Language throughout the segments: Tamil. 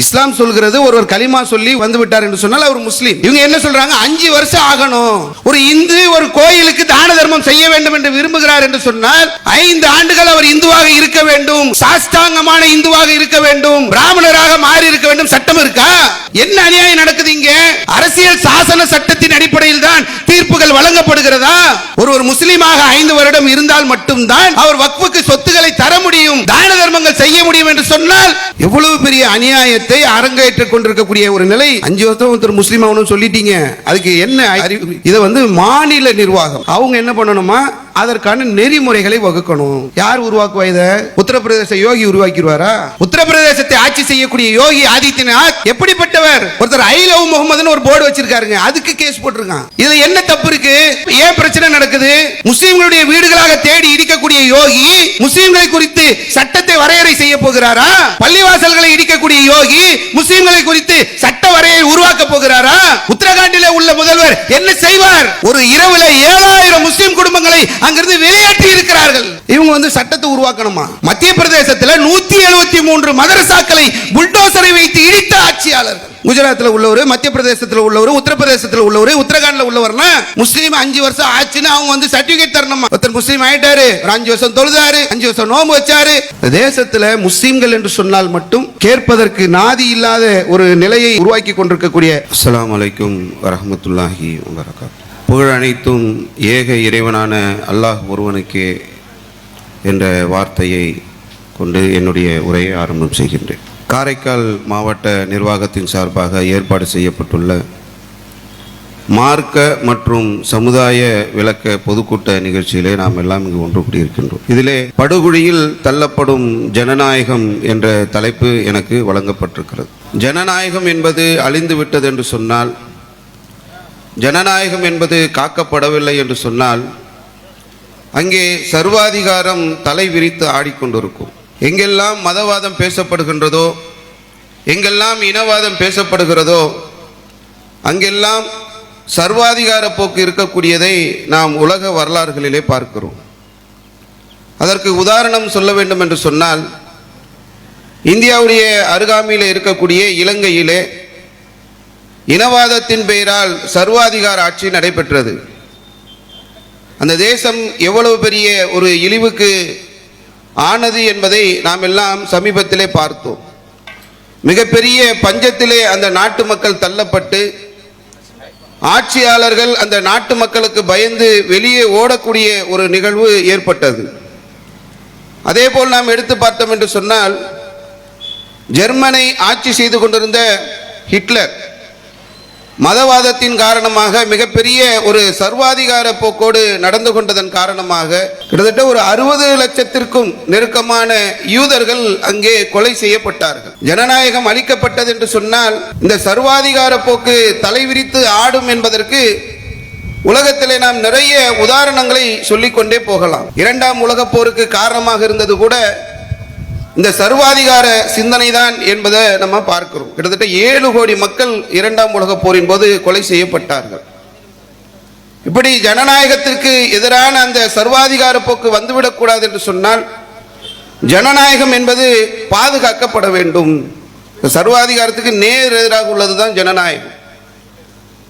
இஸ்லாம் சொல்கிறது ஒருவர் கலிமா சொல்லி வந்து விட்டார் என்று சொன்னால் அவர் முஸ்லீம். இவங்க என்ன சொல்றாங்க, 5 வருஷம் ஆகணும். ஒரு இந்து ஒரு கோயிலுக்கு தான தர்மம் செய்ய வேண்டும் என்று விரும்புகிறார் என்று சொன்னால் 5 ஆண்டுகள் அவர் இந்துவாக இருக்க வேண்டும், சாஷ்டாங்கமான இந்துவாக இருக்க வேண்டும், பிராமணராக மாறி இருக்க வேண்டும். சட்டம் இருக்கா? என்ன அநியாயம் நடக்குது இங்க? அரசியல் சாசன சட்டத்தின் அடிப்படையில் தான் தீர்ப்புகள் வழங்கப்படுகிறதா? ஒரு முஸ்லீமாக 5 வருடம் இருந்தால் மட்டும்தான் அவர் வக்ஃபுக்கு சொத்துக்களை தர முடியும், தான தர்மங்கள் செய்ய முடியும் என்று சொன்னால் எவ்வளவு பெரிய அநியாயத்தை அரங்கேற்றிக் கொண்டிருக்கக்கூடிய ஒரு நிலை. 5 வருஷம் ஒருத்தர் முஸ்லீம் ஆகணும்னு சொல்லிட்டீங்க, அதுக்கு என்ன அறிவு? இதை மாநில நிர்வாகம் அவங்க என்ன பண்ணணுமா, அதற்கான நெறிமுறைகளை வகுக்கணும். யார் உருவாக்குவா? இதை உத்தரப்பிரதேச யோகி உருவாக்கிடுவாரா? உத்தரப்பிரதேசத்தை ஆட்சி செய்யக்கூடிய யோகி ஆதித்யநாத் எப்படிப்பட்டவர்? ஒருத்தர் ஐ லவ் முகமதுன்னு ஒரு போர்டு வச்சிருக்காருங்க, அதுக்கு கேஸ் போட்டிருக்கான். இதுல என்ன தப்பு இருக்கு? ஏன் பிரச்சனை நடக்குது? முஸ்லிம்களுடைய வீடுகளாக தேடி இடிக்கக்கூடிய யோகி முஸ்லிம்களை குறித்து சட்டத்தை வரையறை செய்ய போகிறாரா? பள்ளிவாசல்களை இடிக்கக்கூடிய யோகி முஸ்லிம்களை குறித்து சட்ட வரையறை உருவாக்க போகிறாரா? உத்தரகாண்டில் உள்ள முதல்வர் என்ன செய்வார்? ஒரு இரவுல 7000 முஸ்லிம் குடும்பங்களை அங்கிருந்து வெளியேற்றி இருக்கிறார்கள். இவங்க சட்டத்தை உருவாக்கணுமா? மத்திய பிரதேசத்தில் 173 மதரசாக்களை புல்டோசரை வைத்து இடித்த ஆட்சியாளர்கள். குஜராத்தில் உள்ளவர், மத்திய பிரதேசத்தில் உள்ளவர், உத்தரப்பிரதேசத்தில் உள்ளவர், உத்தரகாண்ட்ல உள்ளவர்னா முஸ்லீம் 5 வருஷம் ஆச்சுன்னு அவங்க சர்டிபிகேட் தரணுமா? ஒருத்தர் முஸ்லீம் ஆயிட்டாரு, 5 வருஷம் தொழுதாரு, 5 வருஷம் நோம்பு வச்சாரு. தேசத்துல முஸ்லீம்கள் என்று சொன்னால் மட்டும் கேட்பதற்கு நாதி இல்லாத ஒரு நிலையை உருவாக்கி கொண்டிருக்கக்கூடிய. அஸ்ஸலாமு அலைக்கும் வரஹ்மத்துல்லாஹி வபரகாத்துஹு. புகழ் அனைத்தும் ஏக இறைவனான அல்லாஹ் ஒருவனுக்கே என்ற வார்த்தையை கொண்டு என்னுடைய உரையை ஆரம்பம் செய்கின்றேன். காரைக்கால் மாவட்ட நிர்வாகத்தின் சார்பாக ஏற்பாடு செய்யப்பட்டுள்ள மார்க்க மற்றும் சமுதாய விளக்க பொதுக்கூட்ட நிகழ்ச்சியிலே நாம் எல்லாம் இங்கு ஒன்று கூடியிருக்கின்றோம். இதிலே படுகொலியில் தள்ளப்படும் ஜனநாயகம் என்ற தலைப்பு எனக்கு வழங்கப்பட்டிருக்கிறது. ஜனநாயகம் என்பது அழிந்து விட்டது என்று சொன்னால், ஜனநாயகம் என்பது காக்கப்படவில்லை என்று சொன்னால், அங்கே சர்வாதிகாரம் தலை விரித்து ஆடிக்கொண்டிருக்கும். எங்கெல்லாம் மதவாதம் பேசப்படுகின்றதோ, எங்கெல்லாம் இனவாதம் பேசப்படுகிறதோ, அங்கெல்லாம் சர்வாதிகார போக்கு இருக்கக்கூடியதை நாம் உலக வரலாறுகளிலே பார்க்கிறோம். அதற்கு உதாரணம் சொல்ல வேண்டும் என்று சொன்னால், இந்தியாவுடைய அருகாமையில் இருக்கக்கூடிய இலங்கையிலே இனவாதத்தின் பெயரால் சர்வாதிகார ஆட்சி நடைபெற்றது. அந்த தேசம் எவ்வளவு பெரிய ஒரு இழிவுக்கு ஆனது என்பதை நாம் எல்லாம் சமீபத்திலே பார்த்தோம். மிகப்பெரிய பஞ்சத்திலே அந்த நாட்டு மக்கள் தள்ளப்பட்டு ஆட்சியாளர்கள் அந்த நாட்டு மக்களுக்கு பயந்து வெளியே ஓடக்கூடிய ஒரு நிகழ்வு ஏற்பட்டது. அதே போல் நாம் எடுத்து பார்த்தோம் என்று சொன்னால், ஜெர்மனை ஆட்சி செய்து கொண்டிருந்த ஹிட்லர் மதவாதத்தின் காரணமாக மிகப்பெரிய ஒரு சர்வாதிகார போக்கோடு நடந்து கொண்டதன் காரணமாக கிட்டத்தட்ட ஒரு 60 லட்சத்திற்கும் நெருக்கமான யூதர்கள் அங்கே கொலை செய்யப்பட்டார்கள். ஜனநாயகம் அளிக்கப்பட்டது என்று சொன்னால் இந்த சர்வாதிகார போக்கு தலைவிரித்து ஆடும் என்பதற்கு உலகத்திலே நாம் நிறைய உதாரணங்களை சொல்லிக்கொண்டே போகலாம். 2ஆம் உலகப் போருக்கு காரணமாக இருந்தது கூட இந்த சர்வாதிகார சிந்தனை தான் என்பதை நம்ம பார்க்கிறோம். கிட்டத்தட்ட 7 கோடி மக்கள் 2ஆம் உலகப் போரின் போது கொலை செய்யப்பட்டார்கள். இப்படி ஜனநாயகத்திற்கு எதிரான அந்த சர்வாதிகார போக்கு வந்துவிடக்கூடாது என்று சொன்னால் ஜனநாயகம் என்பது பாதுகாக்கப்பட வேண்டும். சர்வாதிகாரத்துக்கு நேர் எதிராக உள்ளதுதான் ஜனநாயகம்.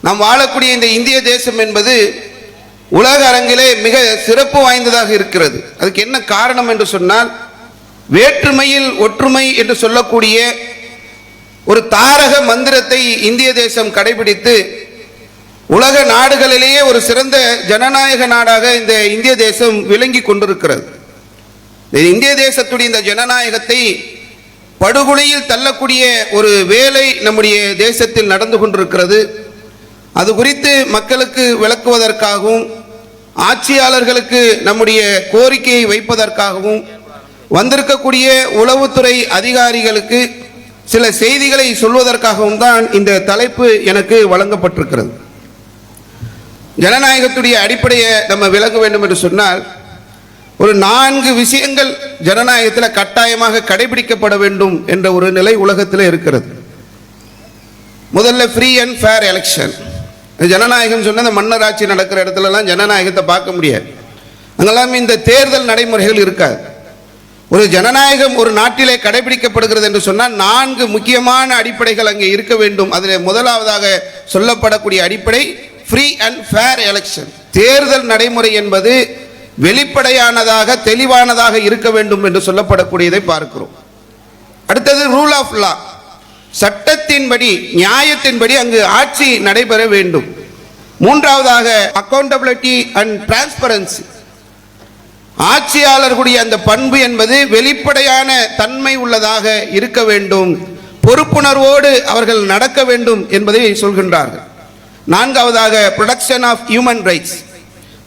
நாம் வாழக்கூடிய இந்த இந்திய தேசம் என்பது உலக அரங்கிலே மிக சிறப்பு வாய்ந்ததாக இருக்கிறது. அதுக்கு என்ன காரணம் என்று சொன்னால், வேற்றுமையில் ஒற்றுமை என்று சொல்லக்கூடிய ஒரு தாரக மந்திரத்தை இந்திய தேசம் கடைபிடித்து உலக நாடுகளிலேயே ஒரு சிறந்த ஜனநாயக நாடாக இந்த இந்திய தேசம் விளங்கி கொண்டிருக்கிறது. இந்திய தேசத்துடைய இந்த ஜனநாயகத்தை படுகொலியில் தள்ளக்கூடிய ஒரு வேலை நம்முடைய தேசத்தில் நடந்து கொண்டிருக்கிறது. அது குறித்து மக்களுக்கு விளக்குவதற்காகவும் ஆட்சியாளர்களுக்கு நம்முடைய கோரிக்கையை வைப்பதற்காகவும் வந்திருக்கக்கூடிய உளவுத்துறை அதிகாரிகளுக்கு சில செய்திகளை சொல்வதற்காகவும் தான் இந்த தலைப்பு எனக்கு வழங்கப்பட்டிருக்கிறது. ஜனநாயகத்துடைய அடிப்படையை நம்ம விளங்க வேண்டும் என்று சொன்னால் ஒரு 4 விஷயங்கள் ஜனநாயகத்தில் கட்டாயமாக கடைபிடிக்கப்பட வேண்டும் என்ற ஒரு நிலை உலகத்தில் இருக்கிறது. முதல்ல ஃப்ரீ அண்ட் ஃபேர் எலெக்ஷன். ஜனநாயகம் சொன்ன இந்த மன்னராட்சி நடக்கிற இடத்துலலாம் ஜனநாயகத்தை பார்க்க முடியாது. அங்கெல்லாம் இந்த தேர்தல் நடைமுறைகள் இருக்காது. ஒரு ஜனநாயகம் ஒரு நாட்டிலே கடைபிடிக்கப்படுகிறது என்று சொன்னால் 4 முக்கியமான அடிப்படைகள் அங்கே இருக்க வேண்டும். அதில் முதலாவதாக சொல்லப்படக்கூடிய அடிப்படை ஃப்ரீ அண்ட் ஃபேர் எலெக்ஷன். தேர்தல் நடைமுறை என்பது வெளிப்படையானதாக தெளிவானதாக இருக்க வேண்டும் என்று சொல்லப்படக்கூடியதை பார்க்கிறோம். அடுத்தது ரூல் ஆஃப் லா, சட்டத்தின்படி நியாயத்தின்படி அங்கு ஆட்சி நடைபெற வேண்டும். மூன்றாவதாக அக்கௌண்டபிலிட்டி அண்ட் டிரான்ஸ்பரன்சி, ஆட்சியாளர்களுடைய அந்த பண்பு என்பது வெளிப்படையான தன்மை உள்ளதாக இருக்க வேண்டும், பொறுப்புணர்வோடு அவர்கள் நடக்க வேண்டும் என்பதை சொல்கின்றார்கள். நான்காவதாக ப்ரொடெக்ஷன் ஆஃப் ஹியூமன் ரைட்ஸ்,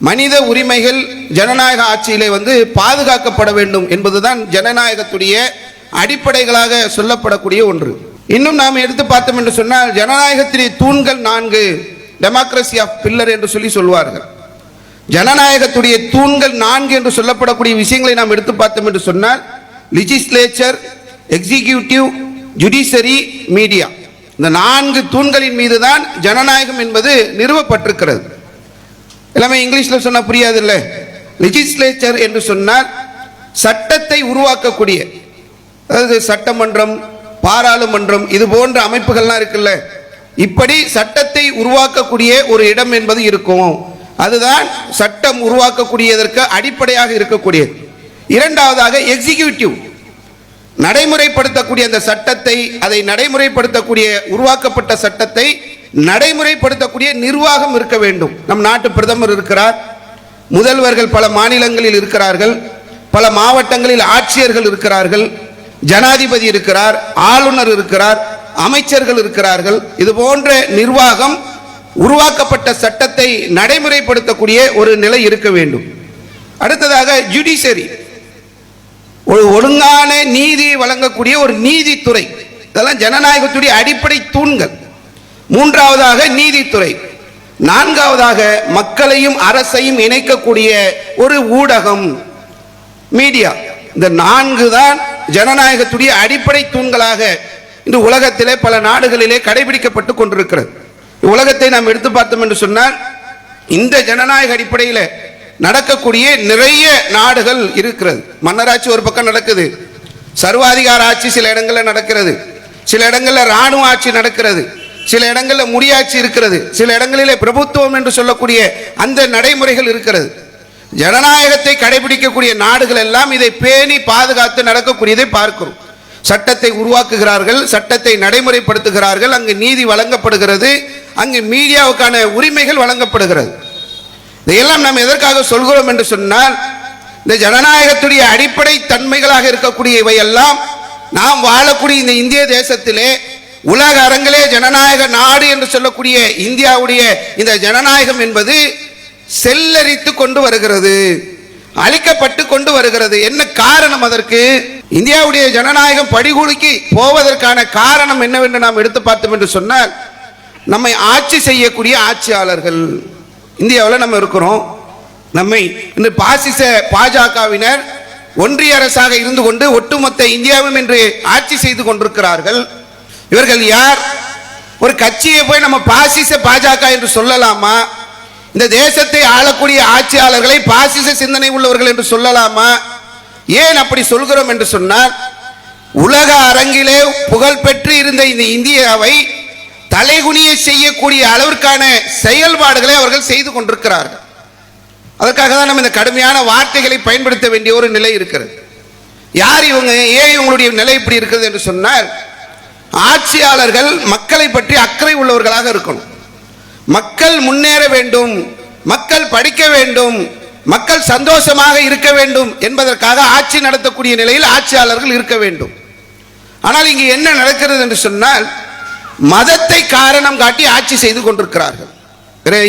மனித உரிமைகள் ஜனநாயக ஆட்சியிலே பாதுகாக்கப்பட வேண்டும் என்பதுதான் ஜனநாயகத்துடைய அடிப்படைகளாக சொல்லப்படக்கூடிய ஒன்று. இன்னும் நாம் எடுத்து பார்த்தோம் என்று சொன்னால் ஜனநாயகத்திலே தூண்கள் 4, டெமோக்ரஸி ஆஃப் பில்லர் என்று சொல்வார்கள். ஜனநாயகத்துடைய தூண்கள் 4 என்று சொல்லப்படக்கூடிய விஷயங்களை நாம் எடுத்து பார்த்தோம் என்று சொன்னால் லெஜிஸ்லேச்சர், எக்ஸிகியூட்டிவ், ஜுடிஷரி, மீடியா, இந்த 4 தூண்களின் மீது தான் ஜனநாயகம் என்பது நிறுவப்பட்டிருக்கிறது. எல்லாமே இங்கிலீஷில் சொன்னால் புரியாது இல்லை. லெஜிஸ்லேச்சர் என்று சொன்னால் சட்டத்தை உருவாக்கக்கூடிய, அதாவது சட்டமன்றம், பாராளுமன்றம், இது போன்ற அமைப்புகள்லாம் இருக்குல்ல, இப்படி சட்டத்தை உருவாக்கக்கூடிய ஒரு இடம் என்பது இருக்கும். அதுதான் சட்டம் உருவாக்கக்கூடியதற்கு அடிப்படையாக இருக்கக்கூடியது. இரண்டாவதாக எக்ஸிகியூட்டிவ், நடைமுறைப்படுத்தக்கூடிய அந்த சட்டத்தை, அதை நடைமுறைப்படுத்தக்கூடிய உருவாக்கப்பட்ட சட்டத்தை நடைமுறைப்படுத்தக்கூடிய நிர்வாகம் இருக்க வேண்டும். நம் நாட்டு பிரதமர் இருக்கிறார், முதல்வர்கள் பல மாநிலங்களில் இருக்கிறார்கள், பல மாவட்டங்களில் ஆட்சியர்கள் இருக்கிறார்கள், ஜனாதிபதி இருக்கிறார், ஆளுநர் இருக்கிறார், அமைச்சர்கள் இருக்கிறார்கள். இது போன்ற நிர்வாகம் உருவாக்கப்பட்ட சட்டத்தை நடைமுறைப்படுத்தக்கூடிய ஒரு நிலை இருக்க வேண்டும். அடுத்ததாக ஜுடிஷரி, ஒரு ஒழுங்கான நீதி வழங்கக்கூடிய ஒரு நீதித்துறை, இதெல்லாம் ஜனநாயகத்துடைய அடிப்படை தூண்கள். மூன்றாவதாக நீதித்துறை. நான்காவதாக மக்களையும் அரசையும் இணைக்கக்கூடிய ஒரு ஊடகம், மீடியா. இந்த 4 தான் ஜனநாயகத்துடைய அடிப்படை தூண்களாக இன்று உலகத்திலே பல நாடுகளிலே கடைபிடிக்கப்பட்டு கொண்டிருக்கிறது. உலகத்தை நாம் எடுத்து பார்த்தோம் என்று சொன்னால் இந்த ஜனநாயக அடிப்படையில் நடக்கக்கூடிய நிறைய நாடுகள் இருக்கிறது. மன்னராட்சி ஒரு பக்கம் நடக்குது, சர்வாதிகார ஆட்சி சில இடங்களில் நடக்கிறது, சில இடங்களில் இராணுவ ஆட்சி நடக்கிறது, சில இடங்களில் முடியாட்சி இருக்கிறது, சில இடங்களிலே பிரபுத்துவம் என்று சொல்லக்கூடிய அந்த நடைமுறைகள் இருக்கிறது. ஜனநாயகத்தை கடைபிடிக்கக்கூடிய நாடுகள் எல்லாம் இதை பேணி பாதுகாத்து நடக்கக்கூடியதை பார்க்கிறோம். சட்டத்தை உருவாக்குகிறார்கள், சட்டத்தை நடைமுறைப்படுத்துகிறார்கள், அங்கு நீதி வழங்கப்படுகிறது, அங்கு மீடியாவுக்கான உரிமைகள் வழங்கப்படுகிறது. இதையெல்லாம் நாம் எதற்காக சொல்கிறோம் என்று சொன்னால் இந்த ஜனநாயகத்துடைய அடிப்படை தன்மைகளாக இருக்கக்கூடிய இவையெல்லாம் நாம் வாழக்கூடிய இந்த இந்திய தேசத்திலே உலக அரங்கிலே ஜனநாயக நாடு என்று சொல்லக்கூடிய இந்தியாவுடைய இந்த ஜனநாயகம் என்பது செல்லரித்து கொண்டு வருகிறது, அழிக்கப்பட்டு கொண்டு வருகிறது. என்ன காரணம் அதற்கு? இந்தியாவுடைய ஜனநாயகம் படிகுலுக்கி போவதற்கான காரணம் என்னவென்று நாம் எடுத்து பார்த்தோம் என்று சொன்னால் நம்மை ஆட்சி செய்யக்கூடிய ஆட்சியாளர்கள். இந்தியாவில் நம்ம இருக்கிறோம், நம்மை இந்த பாசிச பாஜகவினர் ஒன்றிய அரசாக இருந்து கொண்டு ஒட்டுமொத்த இந்தியாவும் என்று ஆட்சி செய்து கொண்டிருக்கிறார்கள். இவர்கள் யார்? ஒரு கட்சியை போய் நம்ம பாசிச பாஜக என்று சொல்லலாமா? இந்த தேசத்தை ஆளக்கூடிய ஆட்சியாளர்களை பாசிச சிந்தனை உள்ளவர்கள் என்று சொல்லலாமா? ஏன் அப்படி சொல்கிறோம் என்று சொன்னால் உலக அரங்கிலே புகழ் பெற்று இருந்த இந்த இந்தியாவை தலைகுனிய செய்யக்கூடிய அளவிற்கான செயல்பாடுகளை அவர்கள் செய்து கொண்டிருக்கிறார்கள். அதற்காக தான் நம்ம இந்த கடுமையான வார்த்தைகளை பயன்படுத்த வேண்டிய ஒரு நிலை இருக்கிறது. யார் இவங்க? ஏன் இவங்களுடைய நிலை இப்படி இருக்கிறது என்று சொன்னால் ஆட்சியாளர்கள் மக்களை பற்றி அக்கறை உள்ளவர்களாக இருக்கணும். மக்கள் முன்னேற வேண்டும், மக்கள் படிக்க வேண்டும், மக்கள் சந்தோஷமாக இருக்க வேண்டும் என்பதற்காக ஆட்சி நடத்தக்கூடிய நிலையில் ஆட்சியாளர்கள் இருக்க வேண்டும். ஆனால் இங்கு என்ன நடக்கிறது என்று சொன்னால் மதத்தை காரணம் காட்டி ஆட்சி செய்து கொண்டிருக்கிறார்கள்.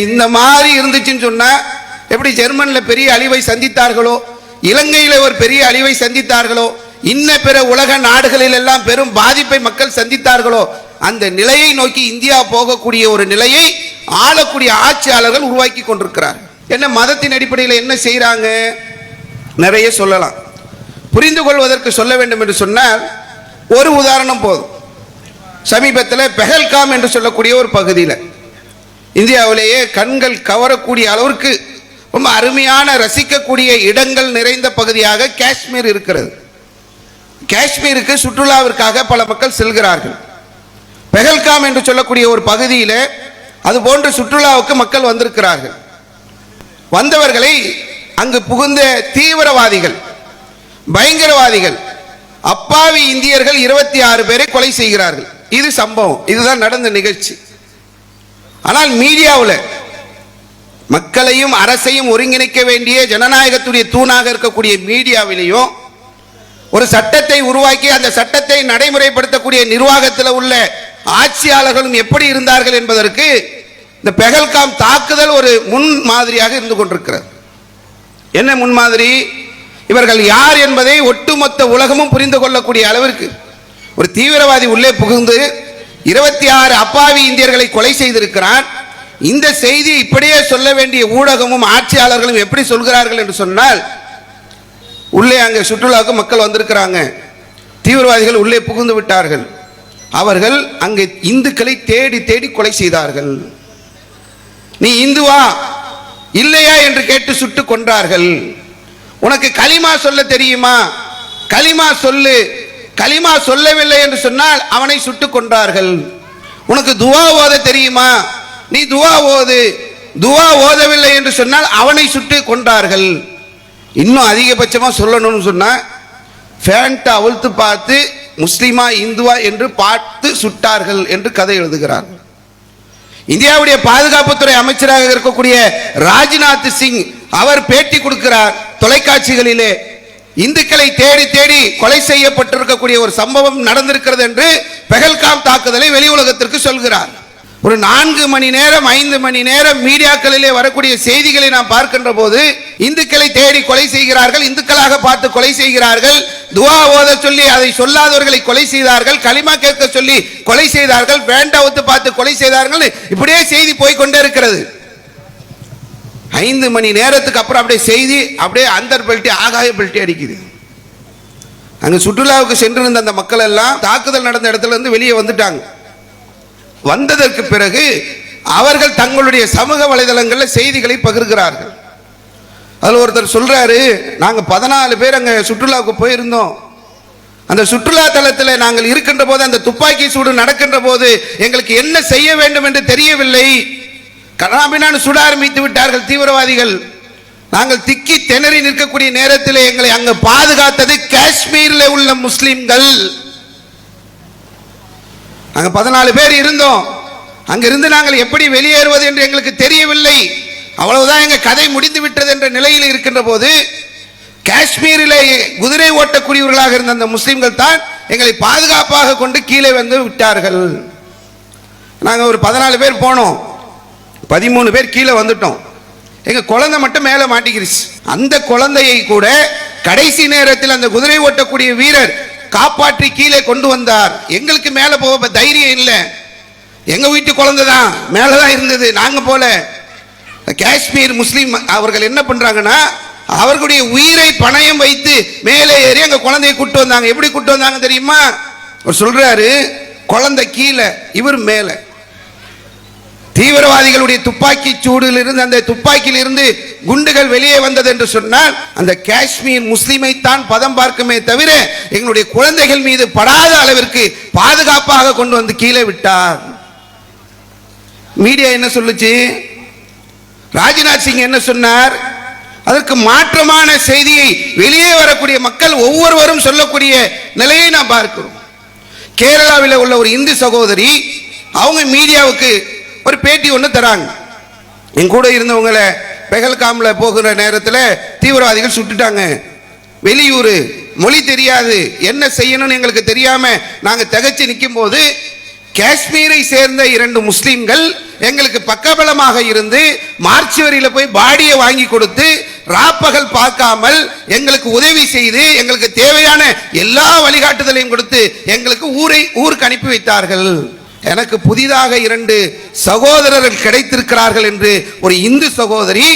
இந்த மாதிரி இருந்துச்சுன்னு சொன்னா எப்படி ஜெர்மனில் பெரிய அழிவை சந்தித்தார்களோ, இலங்கையில் ஒரு பெரிய அழிவை சந்தித்தார்களோ, இன்ன பிற உலக நாடுகளில் எல்லாம் பெரும் பாதிப்பை மக்கள் சந்தித்தார்களோ, அந்த நிலையை நோக்கி இந்தியா போகக்கூடிய ஒரு நிலையை ஆளக்கூடிய ஆட்சியாளர்கள் உருவாக்கி கொண்டிருக்கிறார்கள். என்ன மதத்தின் அடிப்படையில் என்ன செய்யறாங்க? நிறைய சொல்லலாம். புரிந்து கொள்வதற்கு சொல்ல வேண்டும் என்று சொன்னால் ஒரு உதாரணம் போதும். சமீபத்தில் பெஹல்காம் என்று சொல்லக்கூடிய ஒரு பகுதியில் இந்தியாவிலேயே கண்கள் கவரக்கூடிய அளவிற்கு ரொம்ப அருமையான ரசிக்கக்கூடிய இடங்கள் நிறைந்த பகுதியாக காஷ்மீர் இருக்கிறது. காஷ்மீருக்கு சுற்றுலாவிற்காக பல மக்கள் செல்கிறார்கள். பெஹல்காம் என்று சொல்லக்கூடிய ஒரு பகுதியில் அது போன்ற சுற்றுலாவுக்கு மக்கள் வந்திருக்கிறார்கள். வந்தவர்களை அங்கு புகுந்த தீவிரவாதிகள், பயங்கரவாதிகள், அப்பாவி இந்தியர்கள் 26 பேரை கொலை செய்கிறார்கள். இது சம்பவம், இதுதான் நடந்த நிகழ்ச்சி. ஆனால் மீடியாவில் மக்களையும் அரசையும் ஒருங்கிணைக்க வேண்டிய ஜனநாயகத்துடைய தூணாக இருக்கக்கூடிய மீடியாவிலேயும் ஒரு சட்டத்தை உருவாக்கி அந்த சட்டத்தை நடைமுறைப்படுத்தக்கூடிய நிர்வாகத்தில் உள்ள ஆட்சியாளர்களும் எப்படி இருந்தார்கள் என்பதற்கு இந்த பெஹல்காம் தாக்குதல் ஒரு முன் மாதிரியாக இருந்து கொண்டிருக்கிறது. என்ன முன்மாதிரி? இவர்கள் யார் என்பதை ஒட்டுமொத்த உலகமும் புரிந்து கொள்ளக்கூடிய அளவிற்கு ஒரு தீவிரவாதி உள்ளே புகுந்து 26 அப்பாவி இந்தியர்களை கொலை செய்திருக்கிறான். இந்த செய்தி இப்படியே சொல்ல வேண்டிய ஊடகமும் ஆட்சியாளர்களும் எப்படி சொல்கிறார்கள் என்று சொன்னால், உள்ளே அங்கே சுற்றுலாவுக்கு மக்கள் வந்திருக்கிறாங்க, தீவிரவாதிகள் உள்ளே புகுந்து விட்டார்கள், அவர்கள் அங்கே இந்துக்களை தேடி தேடி கொலை செய்தார்கள், நீ இந்துவா இல்லையா என்று கேட்டு சுட்டு கொன்றார்கள், உனக்கு கலிமா சொல்ல தெரியுமா, கலிமா சொல்லு, கலிமா சொல்லவில்லை என்று சொன்னால் அவனை சுட்டு கொன்றார்கள், உனக்கு துவா ஓத தெரியுமா, நீ துவா ஓது, துவா ஓதவில்லை என்று சொன்னால் அவனை சுட்டு கொன்றார்கள். இன்னும் அதிகபட்சமாக சொல்லணும்னு சொன்னா ஃபேண்ட்டை அவிழ்த்து பார்த்து முஸ்லிமா இந்துவா என்று பார்த்து சுட்டார்கள் என்று கதை எழுதுகிறார். இந்தியாவுடைய பாதுகாப்புத்துறை அமைச்சராக இருக்கக்கூடிய ராஜ்நாத் சிங் அவர் பேட்டி கொடுக்கிறார் தொலைக்காட்சிகளிலே. இந்துக்களை தேடி தேடி கொலை செய்யப்பட்டிருக்கக்கூடிய ஒரு சம்பவம் நடந்திருக்கிறது என்று பெஹல்காம் தாக்குதலை வெளி உலகத்திற்கு சொல்கிறார். ஒரு 4 மணி நேரம் 5 மணி நேரம் மீடியாக்களிலே வரக்கூடிய செய்திகளை நாம் பார்க்கின்ற போது இந்துக்களை தேடி கொலை செய்கிறார்கள், இந்துக்களாக பார்த்து கொலை செய்கிறார்கள், துவா ஓத சொல்லி அதை சொல்லாதவர்களை கொலை செய்தார்கள், களிமா கேட்க சொல்லி கொலை செய்தார்கள், வேண்டாவத்து பார்த்து கொலை செய்தார்கள், இப்படியே செய்தி போய்கொண்டே இருக்கிறது. 5 மணி நேரத்துக்கு அப்புறம் அப்படியே செய்தி அப்படியே அந்தர் பெல்ட்டி ஆகாய பெல்ட்டி அடிக்குது. அங்க சுற்றுலாவுக்கு சென்றிருந்த அந்த மக்கள் எல்லாம் தாக்குதல் நடந்த இடத்துல இருந்து வெளியே வந்துட்டாங்க. வந்ததற்கு பிறகு அவர்கள் தங்களுடைய சமூக வலைதளங்களில் செய்திகளை பகிர்கிறார்கள். அதில் ஒருத்தர் சொல்றாரு, நாங்க 14 பேர் அங்க சுற்றுலாவுக்கு போயிருந்தோம், அந்த சுற்றுலா தலத்தில் நாங்கள் இருக்கின்ற போது அந்த துப்பாக்கி சூடு நடக்கின்ற போது எங்களுக்கு என்ன செய்ய வேண்டும் என்று தெரியவில்லை, கனாபினான் சுட ஆரம்பித்து விட்டார்கள் தீவிரவாதிகள், நாங்கள் திக்கி திணறி நிற்கக்கூடிய நேரத்தில் எங்களை அங்கு பாதுகாத்தது காஷ்மீரில் உள்ள முஸ்லிம்கள். நாங்க 14 பேர் இருந்தோம், அங்கிருந்து நாங்கள் எப்படி வெளியேறுவது என்று எங்களுக்கு தெரியவில்லை, அவ்வளவுதான், எங்க கதை முடிந்து விட்டது என்ற நிலையில் இருக்கின்ற போது காஷ்மீரிலே குதிரை ஓட்டக்கூடியவர்களாக இருந்த அந்த முஸ்லிம்கள் தான் எங்களை பாதுகாப்பாக கொண்டு கீழே வந்து விட்டார்கள். நாங்கள் ஒரு 14 பேர் போனோம், 13 பேர் கீழே வந்துட்டோம், எங்க குழந்தை மட்டும் மேலே மாட்டிக்கிருச்சு. அந்த குழந்தையை கூட கடைசி நேரத்தில் அந்த குதிரை ஓட்டக்கூடிய வீரர் காப்பாற்றி கீழே கொண்டு வந்தார். எங்களுக்கு மேலே போக தைரியம் இல்லை, எங்க வீட்டு குழந்தை தான் மேலதான் இருந்தது, நாங்க போல. காஷ்மீர் முஸ்லீம் அவர்கள் என்ன பண்றாங்கன்னா அவர்களுடைய உயிரை பணயம் வைத்து மேலே ஏறி அங்க குழந்தையை கூட்டு வந்தாங்க. எப்படி கூட்டு வந்தாங்க தெரியுமா? அவர் சொல்றாரு, குழந்தை கீழே, இவர் மேலே. தீவிரவாதிகளுடைய துப்பாக்கி சூடில் இருந்து அந்த துப்பாக்கியில் இருந்து குண்டுகள் வெளியே வந்தது என்று சொன்னால் அந்த காஷ்மீர் முஸ்லிமை தான் பதம் பார்க்குமே தவிர எங்களுடைய குழந்தைகள் மீது படாத அளவிற்கு பாதுகாப்பாக கொண்டு வந்து கீழே விட்டார். மீடியா என்ன சொல்லுச்சு? ராஜ்நாத் சிங் என்ன சொன்னார்? அதற்கு மாற்றமான செய்தியை வெளியே வரக்கூடிய மக்கள் ஒவ்வொருவரும் சொல்லக்கூடிய நிலையை நாம் பார்க்கிறோம். கேரளாவில் உள்ள ஒரு இந்து சகோதரி அவங்க மீடியாவுக்கு ஒரு பேட்டி ஒன்று தராங்க. என் கூட இருந்தவங்களை பெஹல்காம்ல போகிற நேரத்தில் தீவிரவாதிகள் சுட்டுட்டாங்க, வெளியூர், மொழி தெரியாது, என்ன செய்யணும்னு எங்களுக்கு தெரியாம நாங்க திகைச்சு நிற்கும் போது காஷ்மீரை சேர்ந்த 2 முஸ்லிம்கள் எங்களுக்கு பக்கபலமாக இருந்து மார்ச் வரியில போய் பாடியை வாங்கி கொடுத்து ராப்பகல் பார்க்காமல் எங்களுக்கு உதவி செய்து எங்களுக்கு தேவையான எல்லா வழிகாட்டுதலையும் கொடுத்து எங்களுக்கு ஊருக்கு அனுப்பி வைத்தார்கள். எனக்கு புதிதாக 2 சகோதரர்கள் கிடைத்திருக்கிறார்கள் என்று ஒரு இந்து சகோதரி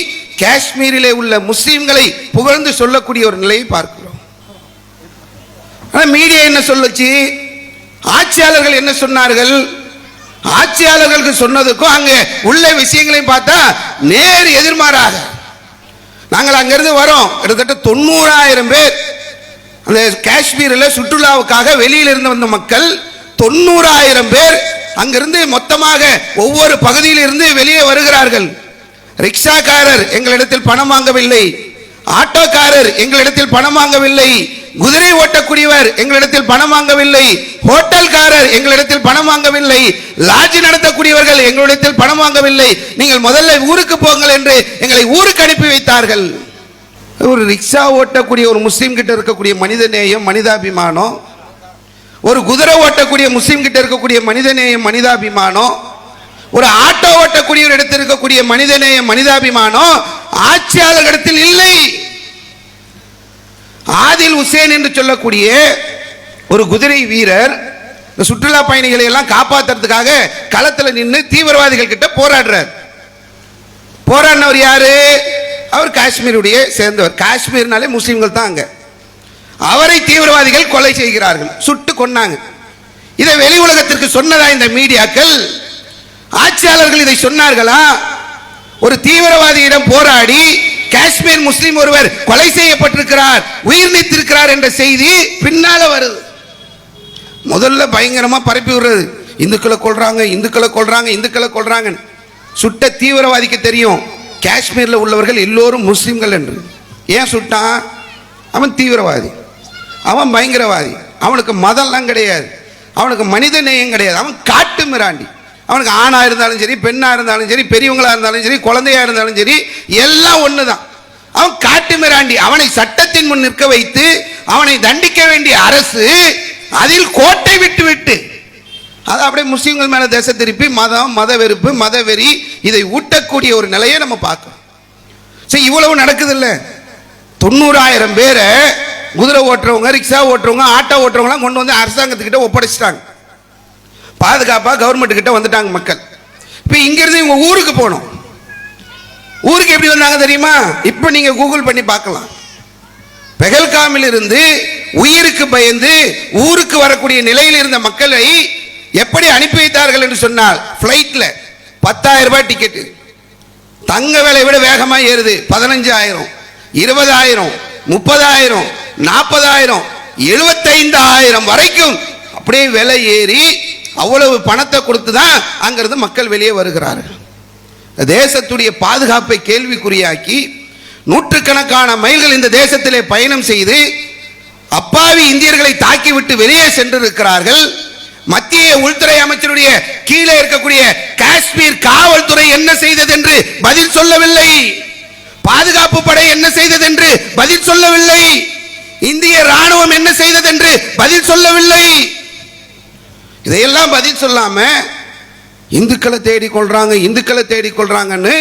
காஷ்மீரிலே உள்ள முஸ்லிம்களை புகழ்ந்து சொல்லக்கூடிய ஒரு நிலையை பார்க்கிறோம். மீடியா என்ன சொல்லுச்சு? ஆட்சியாளர்கள் என்ன சொன்னார்கள்? ஆட்சியாளர்களுக்கு சொன்னதுக்கும் அங்க உள்ள விஷயங்களையும் பார்த்தா நேர் எதிர்மாறாக. நாங்கள் அங்கிருந்து வரோம், கிட்டத்தட்ட 90,000 பேர் அந்த காஷ்மீரில் சுற்றுலாவுக்காக வெளியிலிருந்து வந்த மக்கள் 90,000 பேர் அங்கிருந்து மொத்தமாக ஒவ்வொரு பகுதியிலிருந்து வெளியே வருகிறார்கள். ரிக்ஷாக்காரர் எங்களிடத்தில் பணம் வாங்கவில்லை, ஆட்டோக்காரர் எங்களிடத்தில் பணம் வாங்கவில்லை, குதிரை ஓட்டக்கூடியவர் எங்களிடத்தில் பணம் வாங்கவில்லை, ஹோட்டல்காரர் எங்களிடத்தில் பணம் வாங்கவில்லை, லாட்ஜ் நடத்தக்கூடியவர்கள் எங்களிடத்தில் பணம் வாங்கவில்லை, நீங்கள் முதல்ல ஊருக்கு போங்கள் என்று எங்களை ஊருக்கு அனுப்பி வைத்தார்கள். ஒரு ரிக்ஷா ஓட்டக்கூடிய ஒரு முஸ்லீம் கிட்ட இருக்கக்கூடிய மனிதநேயம், மனிதாபிமானம், ஒரு குதிரை ஓட்டக்கூடிய முஸ்லீம் கிட்ட இருக்கக்கூடிய மனிதநேயம், மனிதாபிமானம், ஒரு ஆட்டோ ஓட்டக்கூடிய ஒரு இடத்தில் இருக்கக்கூடிய மனிதநேயம், மனிதாபிமானம் ஆட்சியாளர்களிடத்தில் இல்லை. ஆதில் ஹுசேன் என்று சொல்லக்கூடிய ஒரு குதிரை வீரர் சுற்றுலா பயணிகளை எல்லாம் காப்பாற்றுறதுக்காக களத்தில் நின்று தீவிரவாதிகள் கிட்ட போராடுறார். போராடினவர் யாரு? அவர் காஷ்மீருடைய சேர்ந்தவர். காஷ்மீர்னாலே முஸ்லிம்கள் தான் அங்க. அவரை தீவிரவாதிகள் கொலை செய்கிறார்கள், சுட்டு கொன்னாங்க. இதை வெளி உலகத்திற்கு சொன்னதா இந்த மீடியாக்கள்? ஆட்சியாளர்கள் இதை சொன்னார்களா? ஒரு தீவிரவாதியிடம் போராடி காஷ்மீர் முஸ்லிம் ஒருவர் கொலை செய்யப்பட்டிருக்கிறார், உயிர் நீத்திருக்கிறார் என்ற செய்தி பின்னால வருது. முதல்ல பயங்கரமா பரப்பி விடுறது, இந்துக்களை கொல்றாங்க, இந்துக்களை கொல்றாங்க, இந்துக்களை கொல்றாங்க. சுட்ட தீவிரவாதிக்கு தெரியும் காஷ்மீர்ல உள்ளவர்கள் எல்லோரும் முஸ்லிம்கள் என்று. ஏன் சுட்டான்? அவன் தீவிரவாதி, அவன் பயங்கரவாதி, அவனுக்கு மதம்லாம் கிடையாது, அவனுக்கு மனித நேயம் கிடையாது, அவன் காட்டு மிராண்டி. அவனுக்கு ஆணா இருந்தாலும் சரி, பெண்ணா இருந்தாலும் சரி, பெரியவங்களா இருந்தாலும் சரி, குழந்தையா இருந்தாலும் சரி, எல்லாம் ஒண்ணுதான். அவன் காட்டு மிராண்டி. அவனை சட்டத்தின் முன் நிற்க வைத்து அவனை தண்டிக்க வேண்டிய அரசு அதில் கோட்டை விட்டு விட்டு அது அப்படியே முஸ்லிம்கள் மேல தேச திருப்பி மதம், மத வெறுப்பு, மத வெறி இதை ஊட்டக்கூடிய ஒரு நிலையை நம்ம பார்க்கணும். சரி, இவ்வளவு நடக்குது இல்ல? 90,000 பேரை குதிரை ஓட்டுறவங்க, ரிக்ஷா ஓட்டுறவங்க, ஆட்டோ ஓட்டுறவங்க கொண்டு வந்து அரசாங்கத்துக்கிட்ட ஒப்படைச்சிட்டாங்க. பாதுகாப்பா கவர்மெண்ட் கிட்ட வந்துட்டாங்க மக்கள். இப்ப இங்க இருந்து இவங்க ஊருக்கு போனோம். ஊருக்கு எப்படி வந்தாங்க தெரியுமா? இப்ப நீங்க கூகுள் பண்ணி பார்க்கலாம். பெஹல்காமில் இருந்து உயிருக்கு பயந்து ஊருக்கு வரக்கூடிய நிலையில் இருந்த மக்களை எப்படி அனுப்பி வைத்தார்கள் என்று சொன்னால், பிளைட்ல 10,000 ரூபாய் டிக்கெட், தங்க விலை விட வேகமா ஏறுது. 15,000, 20,000, 30,000, 40,000, 75,000 வரைக்கும் அப்படியே விலை ஏறி அவ்வளவு பணத்தை கொடுத்து தான் அங்கிருந்து மக்கள் வெளியே வருகிறார்கள். தேசத்துடைய பாதுகாப்பை கேள்விக்குறியாக்கி நூற்றுக்கணக்கான மைல்கள் இந்த தேசத்திலே பயணம் செய்து அப்பாவி இந்தியர்களை தாக்கிவிட்டு வெளியே சென்றிருக்கிறார்கள். மத்திய உள்துறை அமைச்சருடைய கீழே இருக்கக்கூடிய காஷ்மீர் காவல்துறை என்ன செய்தது என்று பதில் சொல்லவில்லை. பாதுகாப்பு படை என்ன செய்தது என்று பதில் சொல்லவில்லை. இந்திய ராணுவம் என்ன செய்தது என்று பதில் சொல்லவில்லை. இதையெல்லாம் பதில் சொல்லாம இந்துக்களை தேடிக்கொள்றாங்க, இந்துக்களை தேடிக்கொள்றாங்கன்னு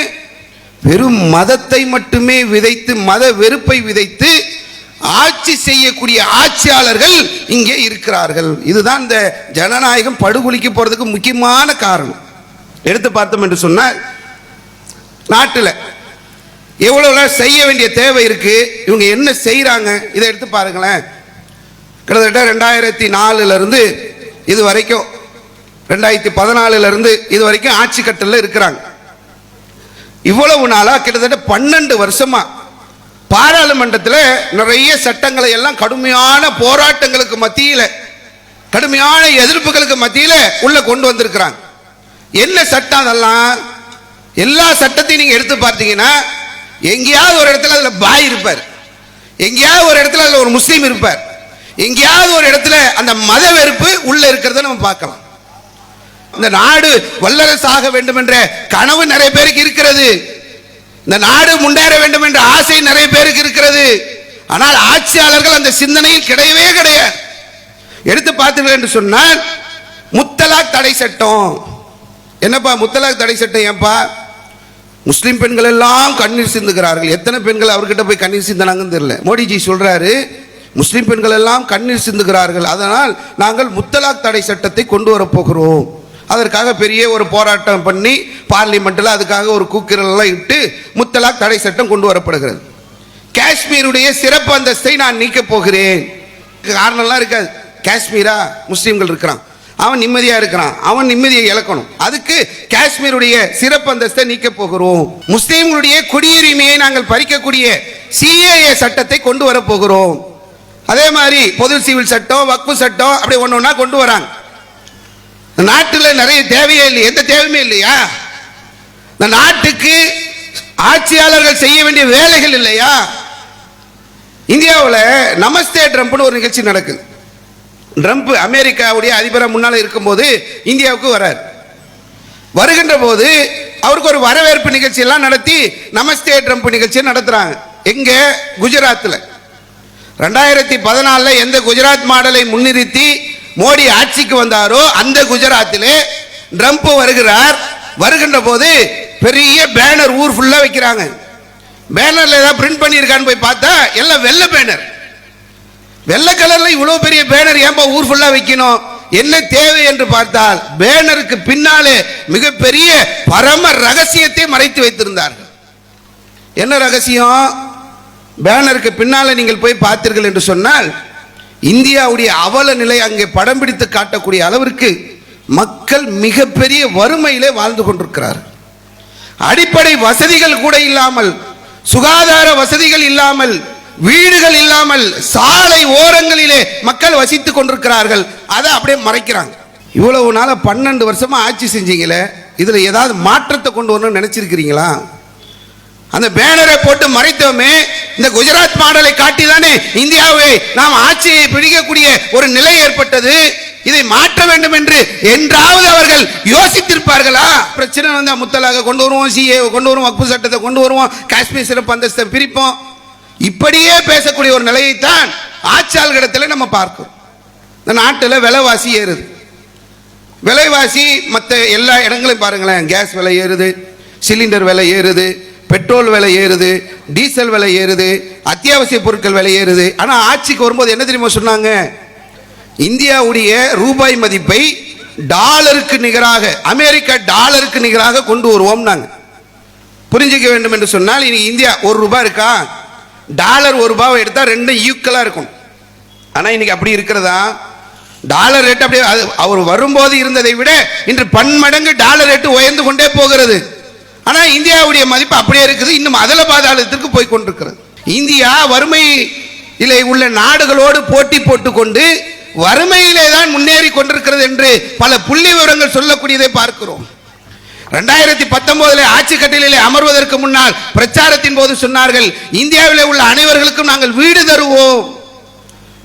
வெறும் மதத்தை மட்டுமே விதைத்து, மத வெறுப்பை விதைத்து ஆட்சி செய்யக்கூடிய ஆட்சியாளர்கள் இங்கே இருக்கிறார்கள். இதுதான் இந்த ஜனநாயகம் படுகொலிக்கு போறதுக்கு முக்கியமான காரணம். எடுத்து பார்த்தோம் என்று சொன்னால், நாட்டில் எவ்வளவு செய்ய வேண்டிய தேவை இருக்கு, இவங்க என்ன செய்யறாங்க, இதை எடுத்து பாருங்களேன். கிட்டத்தட்ட 2004 இருந்து இது வரைக்கும், 2014 இருந்து இது வரைக்கும் ஆட்சி கட்டல இருக்கிறாங்க. இவ்வளவு நாளா கிட்டத்தட்ட 12 வருஷமா பாராளுமன்றத்தில் நிறைய சட்டங்களை எல்லாம் கடுமையான போராட்டங்களுக்கு மத்தியில, கடுமையான எதிர்ப்புகளுக்கு மத்தியில உள்ள கொண்டு வந்திருக்கிறாங்க. என்ன சட்டம் அதெல்லாம்? எல்லா சட்டத்தையும் நீங்க எடுத்து பார்த்தீங்கன்னா, எங்கேயாவது ஒரு இடத்துல அதுல பாய் இருப்பார், எங்கேயாவது ஒரு இடத்துல அதுல ஒரு முஸ்லீம் இருப்பார், எங்கேயாவது ஒரு இடத்துல அந்த மத வெறுப்பு உள்ள இருக்கிறத நம்ம பார்க்கலாம். இந்த நாடு வல்லரசாக வேண்டும் என்ற கனவு நிறைய பேருக்கு இருக்கிறது, இந்த நாடு முன்னேற வேண்டும் என்ற ஆசை நிறைய பேருக்கு இருக்கிறது. ஆனால் ஆட்சியாளர்கள் அந்த சிந்தனையில் கிடையவே கிடையாது. எடுத்து பார்த்தீர்கள் என்று சொன்னால், முத்தலாக் தடை சட்டம். என்னப்பா முத்தலாக் தடை சட்டம்? ஏன்பா முஸ்லிம் பெண்கள் எல்லாம் கண்ணீர் சிந்துகிறார்கள். எத்தனை பெண்கள் அவர்கிட்ட போய் கண்ணீர் சிந்தினாங்கன்னு தெரியல. மோடிஜி சொல்றாரு, முஸ்லிம் பெண்கள் எல்லாம் கண்ணீர் சிந்துகிறார்கள், அதனால் நாங்கள் முத்தலாக் தடை சட்டத்தை கொண்டு வரப்போகிறோம். அதற்காக பெரிய ஒரு போராட்டம் பண்ணி பார்லிமெண்ட்ல அதுக்காக ஒரு கூக்குரல் எல்லாம் இட்டு முத்தலாக் தடை சட்டம் கொண்டு வரப்படுகிறது. காஷ்மீருடைய சிறப்பு அந்தஸ்தை நான் நீக்க போகிறேன். காரணம்லாம் இருக்காது. காஷ்மீரா முஸ்லீம்கள் இருக்கிறான், அவன் நிம்மதியா இருக்கிறான், அவன் நிம்மதியை இழக்கணும், அதுக்கு காஷ்மீருடைய சிறப்பு அந்தஸ்தை நீக்க போகிறோம். முஸ்லீம்களுடைய குடியுரிமையை நாங்கள் பறிக்கக்கூடிய CAA சட்டத்தை கொண்டு வர போகிறோம். அதே மாதிரி பொது சிவில் சட்டம், வக்ஃபு சட்டம், அப்படி ஒன்று ஒன்றா கொண்டு வராங்க. நாட்டில் நிறைய தேவையே இல்லை, எந்த தேவையுமே இல்லையா? இந்த நாட்டுக்கு ஆட்சியாளர்கள் செய்ய வேண்டிய வேலைகள் இல்லையா? இந்தியாவில் நமஸ்தே ட்ரம்ப்னு ஒரு நிகழ்ச்சி நடக்குது. ட்ரம்ப் அமெரிக்காவுடைய அதிபராக முன்னால் இருக்கும்போது இந்தியாவுக்கு வரார். வருகின்ற போது அவருக்கு ஒரு வரவேற்பு நிகழ்ச்சி எல்லாம் நடத்தி நமஸ்தே ட்ரம்ப் நிகழ்ச்சியை நடத்துறாங்க. எங்க? குஜராத்தில். 2014 எந்த குஜராத் மாடலை முன்னிறுத்தி மோடி ஆட்சிக்கு வந்தாரோ அந்த குஜராத்திலே ட்ரம்ப் வருகிறார். வருகின்ற போது பெரிய பேனர் ஊர் ஃபுல்லா வைக்கிறாங்க. பேனர்ல ஏதாவது பிரிண்ட் பண்ணியிருக்கான்னு போய் பார்த்தா எல்லாம் வெள்ளை பேனர். வெள்ளை கலர்ல இவ்வளவு பெரிய பேனர் ஏன்பா ஊர் ஃபுல்லா வைக்கணும், என்ன தேவை என்று பார்த்தால் பேனருக்கு பின்னாலே மிகப்பெரிய பரம ரகசியத்தை மறைத்து வைத்திருந்தார்கள். என்ன ரகசியம்? பேனருக்கு பின்னால நீங்கள் போய் பார்த்தீர்கள் என்று சொன்னால் இந்தியாவுடைய அவல நிலை அங்கே படம் பிடித்து காட்டக்கூடிய அளவிற்கு மக்கள் மிகப்பெரிய வறுமையிலே வாழ்ந்து கொண்டிருக்கிறார்கள். அடிப்படை வசதிகள் கூட இல்லாமல், சுகாதார வசதிகள் இல்லாமல், வீடுகள் இல்லாமல் சாலை ஓரங்களிலே மக்கள் வசித்துக் கொண்டிருக்கிறார்கள். அதை அப்படியே மறைக்கிறாங்க. இவ்வளவு நாள 12 வருஷமா ஆட்சி செஞ்சீங்களே, இதுல ஏதாவது மாற்றத்தை கொண்டு வரணும்னு நினைச்சிருக்கிறீங்களா? அந்த பேனரை போட்டு மறைத்தோமே, இந்த குஜராத் மாடலை காட்டிதானே இந்தியாவை நாம் ஆட்சியை பிடிக்கக்கூடிய ஒரு நிலை ஏற்பட்டது. இதை மாற்ற வேண்டும் என்று என்றாவது அவர்கள் யோசித்திருப்பார்களா? பிரச்சனை வந்தா முத்தலாக கொண்டு வருவோம், சிஏ கொண்டு வருவோம், வக்ஃபு சட்டத்தை கொண்டு வருவோம், காஷ்மீர் சிறப்பு அந்தஸ்தை பிரிப்போம், இப்படியே பேசக்கூடிய ஒரு நிலையைத்தான் ஆட்சியாளர்களிடத்தில் நம்ம பார்க்கிறோம். இந்த நாட்டில் விலைவாசி ஏறுது. விலைவாசி மற்ற எல்லா இடங்களையும் பாருங்களேன். கேஸ் விலை ஏறுது, சிலிண்டர் விலை ஏறுது, பெட்ரோல் விலை ஏறுது, டீசல் விலை ஏறுது, அத்தியாவசிய பொருட்கள் விலை ஏறுது. ஆனால் ஆட்சிக்கு வரும்போது என்ன தெரியுமா சொன்னாங்க? இந்தியாவுடைய ரூபாய் மதிப்பை டாலருக்கு நிகராக, அமெரிக்க டாலருக்கு நிகராக கொண்டு வருவோம். நாங்கள் புரிஞ்சுக்க வேண்டும் என்று சொன்னால், இனி இந்தியா ₹1 இருக்கா, டாலர் ₹1 எடுத்தா ரெண்டும் ஈக்குவலா இருக்கும். ஆனா இன்னைக்கு அப்படி இருக்கிறதா? டாலர் ரேட் அப்படியே அவர் வரும்போது இருந்ததை விட இன்று பன்மடங்கு டாலர் ரேட் உயர்ந்து கொண்டே போகிறது. ஆனா இந்தியாவுடைய மதிப்பு அப்படியே இருக்குது, இன்னும் அதல பாதாளத்திற்கு போய் கொண்டிருக்கிறது. இந்தியா வறுமையிலே உள்ள நாடுகளோடு போட்டி போட்டுக்கொண்டு வறுமையிலே தான் முன்னேறி கொண்டிருக்கிறது என்று பல புள்ளி விவரங்கள் சொல்லக்கூடியதை பார்க்கிறோம். 2019 ஆட்சி கட்டிலே அமர்வதற்கு முன்னால் பிரச்சாரத்தின் போது சொன்னார்கள், இந்தியாவிலே உள்ள அனைவர்களுக்கும் நாங்கள் வீடு தருவோம்.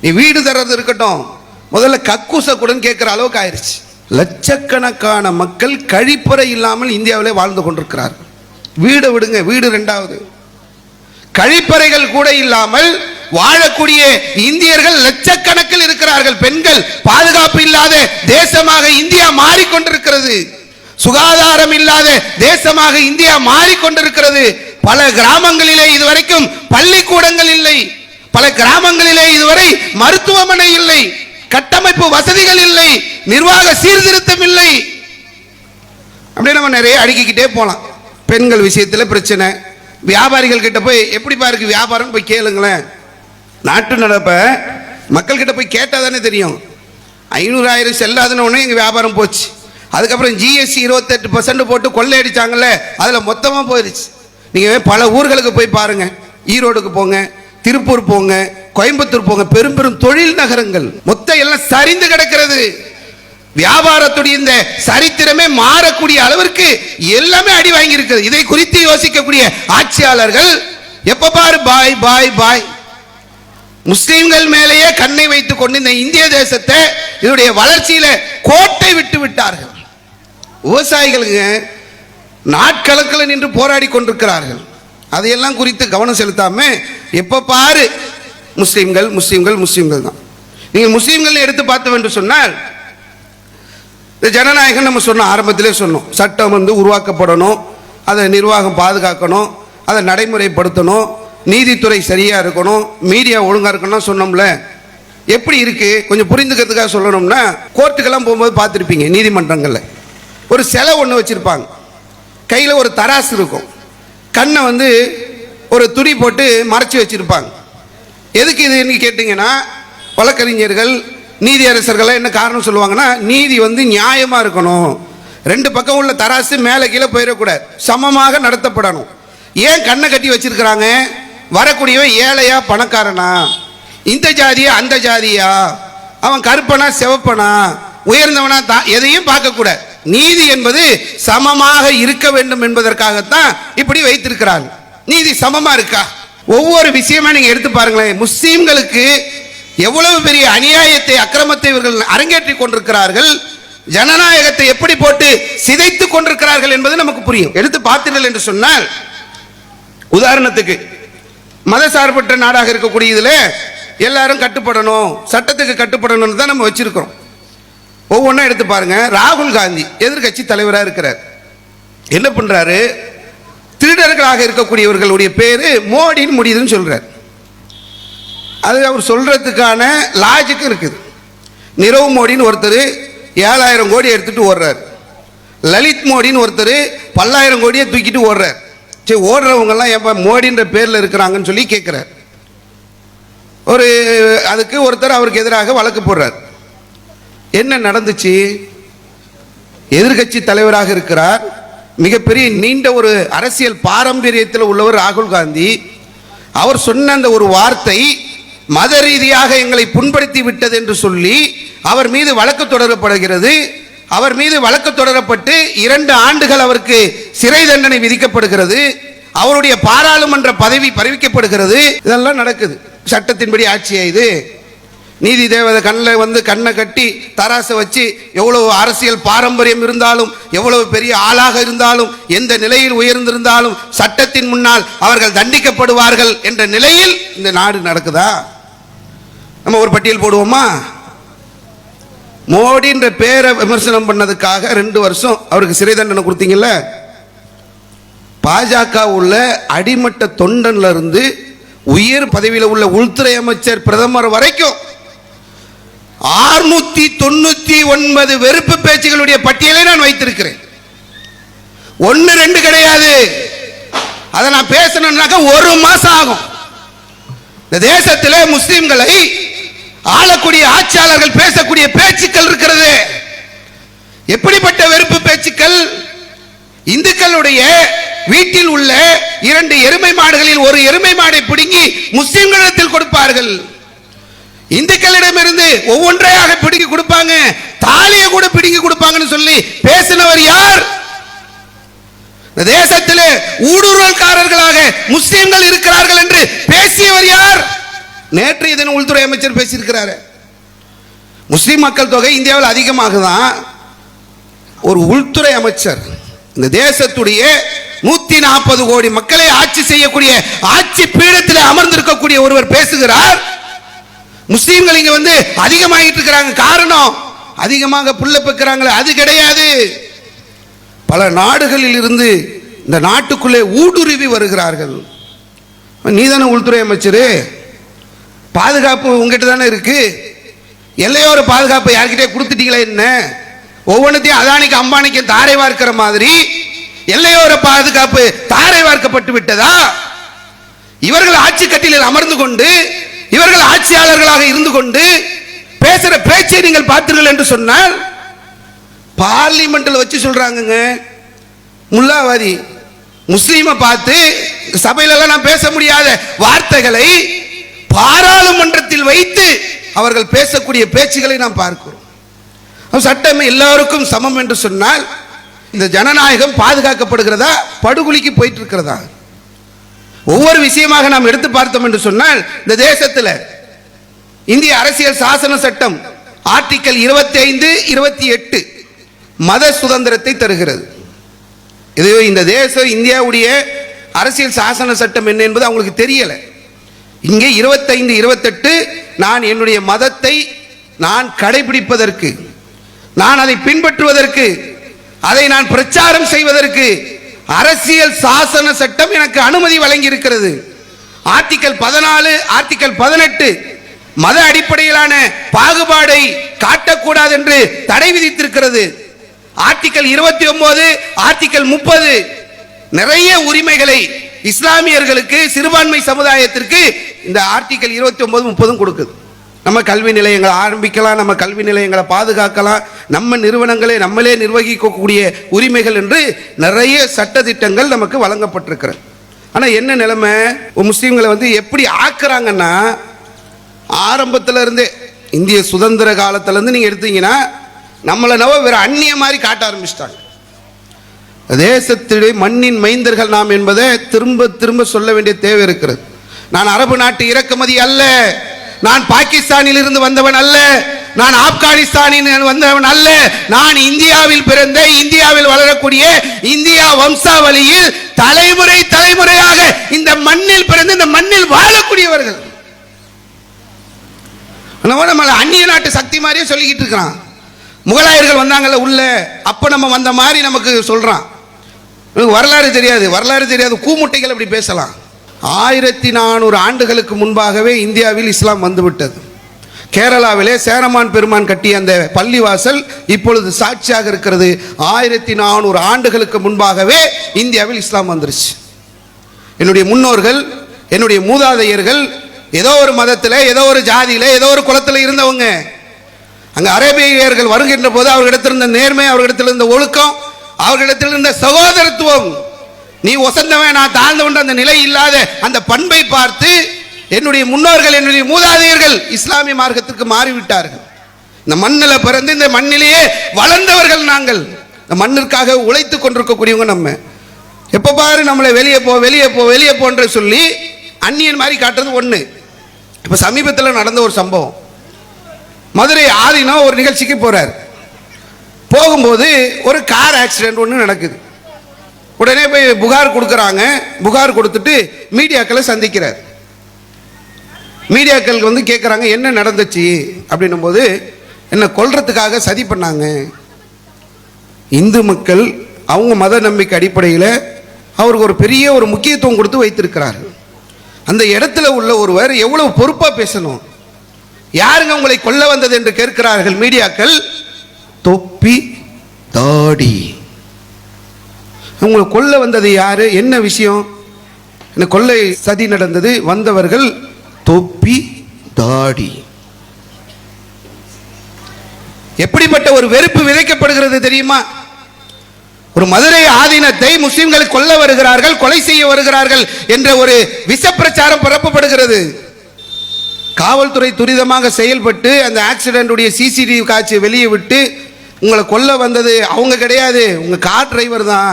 நீ வீடு தர்றது இருக்கட்டும், முதல்ல கக்கூச கூட கேட்கிற அளவுக்கு ஆயிருச்சு. லட்சக்கணக்கான மக்கள் கழிப்பறை இல்லாமல் இந்தியாவிலே வாழ்ந்து கொண்டிருக்கிறார்கள். வீடு விடுங்க, வீடு ரெண்டாவது, கழிப்பறைகள் கூட இல்லாமல் வாழக்கூடிய இந்தியர்கள் லட்சக்கணக்கில் இருக்கிறார்கள். பெண்கள் பாதுகாப்பு இல்லாத தேசமாக இந்தியா மாறிக்கொண்டிருக்கிறது. சுகாதாரம் இல்லாத தேசமாக இந்தியா மாறிக்கொண்டிருக்கிறது. பல கிராமங்களிலே இதுவரைக்கும் பள்ளிக்கூடங்கள் இல்லை, பல கிராமங்களிலே இதுவரை மருத்துவமனை இல்லை, கட்டமைப்பு வசதிகள் இல்லை, நிர்வாக சீர்திருத்தம் இல்லை. அப்படியே நம்ம நிறைய அடுக்கிக்கிட்டே போலாம். பெண்கள் விஷயத்தில் பிரச்சனை. வியாபாரிகள் கிட்ட போய் எப்படிப்பா இருக்கு வியாபாரம் போய் கேளுங்களேன். நாட்டு நடப்ப மக்கள் கிட்ட போய் கேட்டா தானே தெரியும். 500,000 செல்லாதுன்னு ஒன்று எங்கள் வியாபாரம் போச்சு. அதுக்கப்புறம் ஜிஎஸ்டி 28% போட்டு கொள்ளையடிச்சாங்கல்ல, அதில் மொத்தமாக போயிடுச்சு. நீங்கள் பல ஊர்களுக்கு போய் பாருங்க, ஈரோடுக்கு போங்க, திருப்பூர் போங்க, கோயம்புத்தூர் போங்க, பெரும் பெரும் தொழில் நகரங்கள் மொத்தம் எல்லாம் சரிந்து கிடக்கிறது. வியாபாரத்துடைய இந்த சரித்திரமே மாறக்கூடிய அளவிற்கு எல்லாமே அடி வாங்கி இருக்கிறது. இதை குறித்து யோசிக்கக்கூடிய ஆட்சியாளர்கள் எப்ப பாரு பாய் பாய் பாய், முஸ்லிம்கள் மேலேயே கண்ணை வைத்துக் கொண்டு இந்த இந்திய தேசத்தை இதனுடைய வளர்ச்சியில கோட்டை விட்டு விட்டார்கள். விவசாயிகளுக்கு நாட்கணக்கில் நின்று போராடி கொண்டிருக்கிறார்கள். அதையெல்லாம் குறித்து கவனம் செலுத்தாம எப்ப பாரு முஸ்லிம்கள் முஸ்லிம்கள் முஸ்லிம்கள் தான். நீங்கள் முஸ்லிம்கள் எடுத்து பார்த்தோம் என்று சொன்னால், இந்த ஜனநாயகம் நம்ம சொன்னோம், ஆரம்பத்திலே சொன்னோம், சட்டம் உருவாக்கப்படணும், அதை நிர்வாகம் பாதுகாக்கணும், அதை நடைமுறைப்படுத்தணும், நீதித்துறை சரியா இருக்கணும், மீடியா ஒழுங்கா இருக்கணும் சொன்னோம்ல. எப்படி இருக்கு கொஞ்சம் புரிந்துக்கிறதுக்காக சொல்லணும்னா, கோர்ட்டுக்கெல்லாம் போகும்போது பார்த்துருப்பீங்க, நீதிமன்றங்களில் ஒரு சிலை ஒன்று வச்சிருப்பாங்க, கையில் ஒரு தராசு இருக்கும், கண்ணை ஒரு துணி போட்டு மறைச்சி வச்சிருப்பாங்க. எதுக்கு இதுன்னு கேட்டிங்கன்னா, வழக்கறிஞர்கள் நீதியரசர்கள் என்ன காரணம் சொல்லுவாங்கன்னா, நீதி நியாயமா இருக்கணும், ரெண்டு பக்கம் உள்ள தராசு மேலே கீழே போயிடக்கூடாது, சமமாக நடத்தப்படணும். ஏன் கண்ணை கட்டி வச்சிருக்கிறாங்க? வரக்கூடியவன் ஏழையா பணக்காரனா, இந்த ஜாதியா அந்த ஜாதியா, அவன் கருப்பனா சிவப்பனா, உயர்ந்தவனா, எதையும் பார்க்க கூட. நீதி என்பது சமமாக இருக்க வேண்டும் என்பதற்காகத்தான் இப்படி வைத்திருக்கிறாங்க. நீதி சமமா இருக்கா? ஒவ்வொரு விஷயமா நீங்க எடுத்து பாருங்களேன். முஸ்லிம்களுக்கு எவ்வளவு பெரிய அநியாயத்தை, அக்கிரமத்தை இவர்கள் அரங்கேற்றி கொண்டிருக்கிறார்கள், ஜனநாயகத்தை எப்படி போட்டு சிதைத்துக் கொண்டிருக்கிறார்கள் என்பது நமக்கு புரியும். எடுத்து பார்த்தீர்கள் என்று சொன்னால், உதாரணத்துக்கு மதசார்பற்ற நாடாக இருக்கக்கூடிய இதுல எல்லாரும் கட்டுப்படணும், சட்டத்துக்கு கட்டுப்படணும் தான் நம்ம வச்சிருக்கிறோம். ஒவ்வொன்றா எடுத்து பாருங்க. ராகுல் காந்தி எதிர்கட்சி தலைவராக இருக்கிறார். என்ன பண்றாரு? திருடர்களாக இருக்கக்கூடியவர்களுடைய பேரு மோடின்னு முடியுதுன்னு சொல்றார். அது அவர் சொல்றதுக்கான லாஜிக் இருக்குது. நிரவ் மோடின்னு ஒருத்தர் 7,000 கோடி எடுத்துட்டு ஓடுறார். லலித் மோடின்னு ஒருத்தர் 10,000 கோடியை தூக்கிட்டு ஓடுறார். சரி, ஓடுறவங்கெல்லாம் எப்போ மோடின்ற பேரில் இருக்கிறாங்கன்னு சொல்லி கேட்குறார். அதுக்கு ஒருத்தர் அவருக்கு எதிராக வழக்கு போடுறார். என்ன நடந்துச்சு? எதிர்கட்சி தலைவராக இருக்கிறார், மிகப்பெரிய நீண்ட ஒரு அரசியல் பாரம்பரியத்தில் உள்ளவர் ராகுல் காந்தி. அவர் சொன்ன அந்த ஒரு வார்த்தை மத ரீதியாக எங்களை புண்படுத்தி விட்டது என்று சொல்லி அவர் மீது வழக்கு தொடரப்படுகிறது. அவர் மீது வழக்கு தொடரப்பட்டு 2 ஆண்டுகள் அவருக்கு சிறை தண்டனை விதிக்கப்படுகிறது. அவருடைய பாராளுமன்ற பதவி பறிவிக்கப்படுகிறது. இதெல்லாம் நடக்குது. சட்டத்தின்படி ஆட்சியா இது? நீதி தேவதை கண்ணில் வந்து கண்ணை கட்டி தராசை வச்சு எவ்வளவு அரசியல் பாரம்பரியம் இருந்தாலும், எவ்வளவு பெரிய ஆளாக இருந்தாலும், எந்த நிலையில் உயர்ந்திருந்தாலும் சட்டத்தின் முன்னால் அவர்கள் தண்டிக்கப்படுவார்கள் என்ற நிலையில் இந்த நாடு நடக்குதா? நம்ம ஒரு பட்டியல் போடுவோமா? மோடின்ற பேரை விமர்சனம் பண்ணதுக்காக 2 வருஷம் அவருக்கு சிறை தண்டனை கொடுத்தீங்கல்ல. பாஜக உள்ள அடிமட்ட தொண்டன்ல இருந்து உயர் பதவியில் உள்ள உள்துறை அமைச்சர், பிரதமர் வரைக்கும் 699 வெறுப்பு பேச்சுகளுடைய பட்டியலை நான் வைத்திருக்கிறேன். 1 2 கிடையாது. அதை நான் பேசணும்னாக்க 1 மாசம் ஆகும். இந்த தேசத்திலே முஸ்லிம்களை ஆளக்கூடிய ஆட்சியாளர்கள் பேசக்கூடிய பேச்சுக்கள் இருக்கிறது. எப்படிப்பட்ட வெறுப்பு பேச்சுக்கள்? இந்துக்களுடைய வீட்டில் உள்ள 2 எருமை மாடுகளில் ஒரு எருமை மாடை பிடுங்கி முஸ்லிம்களிடத்தில் கொடுப்பார்கள். இந்துக்களிடமிருந்து ஒவ்வொன்றையாக பிடுங்கி கொடுப்பாங்க, தாலியை கூட பிடுங்கி கொடுப்பாங்கன்னு சொல்லி பேசினவர் யார்? தேசத்திலே ஊடுருவல்காரர்களாக முஸ்லிம்கள் இருக்கிறார்கள் என்று பேசியவர் யார்? நேற்றைய தினம் உள்துறை அமைச்சர் பேசியிருக்கிறார். முஸ்லிம் மக்கள் தொகை இந்தியாவில் அதிகமாகுதான். ஒரு உள்துறை அமைச்சர் இந்த தேசத்துடைய 140 கோடி மக்களை ஆட்சி செய்யக்கூடிய ஆட்சி பீடத்தில் அமர்ந்திருக்கக்கூடிய ஒருவர் பேசுகிறார், முஸ்லிம்கள் இங்க வந்து அதிகமாகிட்டு இருக்கிறாங்க, காரணம் அதிகமாக புள்ள பெக்கிறாங்களே, அது கிடையாது. பல நாடுகளில் இருந்து இந்த நாட்டுக்குள்ளே ஊடுருவி வருகிறார்கள். நீதானே உள்துறை அமைச்சர், பாதுகாப்பு உங்ககிட்ட தானே இருக்கு. எல்லையோர பாதுகாப்பு யார்கிட்டே கொடுத்துட்டீங்களா என்ன? ஒவ்வொன்றத்தையும் அதானிக்கு அம்பானிக்கு தாரை வார்க்கிற மாதிரி எல்லையோர பாதுகாப்பு தாரை வார்க்கப்பட்டு விட்டதா? இவர்கள் ஆட்சி கட்டிலில் அமர்ந்து கொண்டு, இவர்கள் ஆட்சியாளர்களாக இருந்து கொண்டு பேசுற பேச்சை நீங்கள் பார்த்தீர்கள் என்று சொன்னால், பார்லிமெண்ட்ல வச்சு சொல்றாங்க, முல்லாவாதி முஸ்லீமை பார்த்து சபையில நான் பேச முடியாத வார்த்தைகளை பாராளுமன்றத்தில் வைத்து அவர்கள் பேசக்கூடிய பேச்சுகளை நாம் பார்க்கிறோம். சட்டம் எல்லாருக்கும் சமம் என்று சொன்னால் இந்த ஜனநாயகம் பாதுகாக்கப்படுகிறதா, படுகொலிக்கு போயிட்டு இருக்கிறதா? ஒவ்வொரு விஷயமாக நாம் எடுத்து பார்த்தோம் என்று சொன்னால், இந்த தேசத்தில் இந்திய அரசியல் சாசன சட்டம் ஆர்டிகல் 25, 28 மத சுதந்திரத்தை தருகிறது. இது இந்த தேசம் இந்தியாவுடைய அரசியல் சாசன சட்டம் என்ன என்பது அவங்களுக்கு தெரியல. இங்கே 25, 28 நான் என்னுடைய மதத்தை நான் கடைபிடிப்பதற்கு, நான் அதை பின்பற்றுவதற்கு, அதை நான் பிரச்சாரம் செய்வதற்கு அரசியல் சாசன சட்டம் எனக்கு அனுமதி வழங்கி இருக்கிறது. ஆர்டிகல் 14, ஆர்டிகல் 18 மத அடிப்படையிலான பாகுபாடை காட்டக்கூடாது என்று தடை விதித்திருக்கிறது. ஆர்டிகல் 29, ஆர்டிகல் 30 நிறைய உரிமைகளை இஸ்லாமியர்களுக்கு, சிறுபான்மை சமுதாயத்திற்கு இந்த ஆர்டிகல் 29, 30 கொடுக்குது. நம்ம கல்வி நிலையங்களை ஆரம்பிக்கலாம், நம்ம கல்வி நிலையங்களை பாதுகாக்கலாம், நம்ம நிறுவனங்களை நம்மளே நிர்வகிக்கக்கூடிய உரிமைகள் என்று நிறைய சட்ட திட்டங்கள் நமக்கு வழங்கப்பட்டிருக்கிறது. ஆனால் என்ன நிலைமை, முஸ்லீம்களை வந்து எப்படி ஆக்குறாங்கன்னா, ஆரம்பத்தில் இருந்தே இந்திய சுதந்திர காலத்திலேருந்து நீங்கள் எடுத்தீங்கன்னா நம்மளை வேற அந்நிய மாதிரி காட்ட ஆரம்பிச்சிட்டாங்க. தேசத்திலே மண்ணின் மைந்தர்கள் நாம் என்பதை திரும்ப திரும்ப சொல்ல வேண்டிய தேவை இருக்கிறது. நான் அரபு நாட்டு இறக்குமதி அல்ல, நான் பாகிஸ்தானில் இருந்து வந்தவன் அல்ல, நான் ஆப்கானிஸ்தானில் வந்தவன் அல்ல, நான் இந்தியாவில் பிறந்த இந்தியாவில் வளரக்கூடிய இந்தியா வம்சாவளியில் தலைமுறை தலைமுறையாக இந்த மண்ணில் பிறந்து இந்த மண்ணில் வாழக்கூடியவர்கள். நம்ம அந்நிய நாட்டு சக்தி மாதிரியே சொல்லிக்கிட்டு இருக்கிறான். முகலாயர்கள் வந்தாங்கல்ல உள்ள, அப்ப நம்ம வந்த மாதிரி நமக்கு சொல்றான். வரலாறு தெரியாது கூமுட்டைகள் அப்படி பேசலாம். 1400 ஆண்டுகளுக்கு முன்பாகவே இந்தியாவில் இஸ்லாம் வந்துவிட்டது. கேரளாவிலே சேரமான் பெருமான் கட்டிய அந்த பள்ளிவாசல் இப்பொழுது சாட்சியாக இருக்கிறது. 1400 ஆண்டுகளுக்கு முன்பாகவே இந்தியாவில் இஸ்லாம் வந்துருச்சு. என்னுடைய முன்னோர்கள், என்னுடைய மூதாதையர்கள் ஏதோ ஒரு மதத்தில், ஏதோ ஒரு ஜாதியில், ஏதோ ஒரு குலத்தில் இருந்தவங்க. அங்கே அரேபியர்கள் வருகின்ற போது அவர்களிடத்தில் இருந்த நேர்மை, அவர்களிடத்தில் இருந்த ஒழுக்கம், அவர்களிடத்தில் இருந்த சகோதரத்துவம், நீ ஒசந்தவன் நான் தாழ்ந்தவன் அந்த நிலை இல்லாத அந்த பண்பை பார்த்து என்னுடைய முன்னோர்கள், என்னுடைய மூதாதையர்கள் இஸ்லாமிய மார்க்கத்திற்கு மாறிவிட்டார்கள். இந்த மண்ணில் பிறந்து இந்த மண்ணிலேயே வளர்ந்தவர்கள் நாங்கள். இந்த மண்ணிற்காக உழைத்து கொண்டிருக்கக்கூடியவங்க நம்ம. எப்போ பாரு நம்மளை வெளியே போ வெளியே போ வெளியே போன்ற சொல்லி அந்நியன் மாதிரி காட்டுறது ஒன்று. இப்போ சமீபத்தில் நடந்த ஒரு சம்பவம், மதுரை ஆதீனம் ஒரு நிகழ்ச்சிக்கு போறார். போகும்போது ஒரு கார் ஆக்சிடென்ட் ஒன்று நடக்குது. உடனே போய் புகார் கொடுக்குறாங்க. புகார் கொடுத்துட்டு மீடியாக்களை சந்திக்கிறார். மீடியாக்களுக்கு வந்து கேட்குறாங்க என்ன நடந்துச்சு அப்படின்னும் போது, என்ன கொல்றதுக்காக சதி பண்ணாங்க. இந்து மக்கள் அவங்க மத நம்பிக்கை அடிப்படையில் அவருக்கு ஒரு பெரிய ஒரு முக்கியத்துவம் கொடுத்து வைத்திருக்கிறார்கள். அந்த இடத்துல உள்ள ஒருவர் எவ்வளவு பொறுப்பாக பேசணும். யாருங்க உங்களை கொல்ல வந்தது என்று கேட்கிறார்கள் மீடியாக்கள். தொப்பி தாடி. உங்களை கொல்ல வந்தது யாரு, என்ன விஷயம்? கொள்ளை சதி நடந்தது, வந்தவர்கள் தொப்பி தாடி. எப்படிப்பட்ட ஒரு வெறுப்பு விதைக்கப்படுகிறது தெரியுமா? ஒரு மதுரை ஆதீனத்தை முஸ்லிம்கள் கொல்ல வருகிறார்கள், கொலை செய்ய வருகிறார்கள் என்ற ஒரு விஷ பிரச்சாரம் பரப்பப்படுகிறது. காவல்துறை துரிதமாக செயல்பட்டு அந்த ஆக்சிடென்ட் சிசிடிவி காட்சியை வெளியே விட்டு, உங்களை கொல்ல வந்தது அவங்க கிடையாது, உங்க கார் டிரைவர் தான்,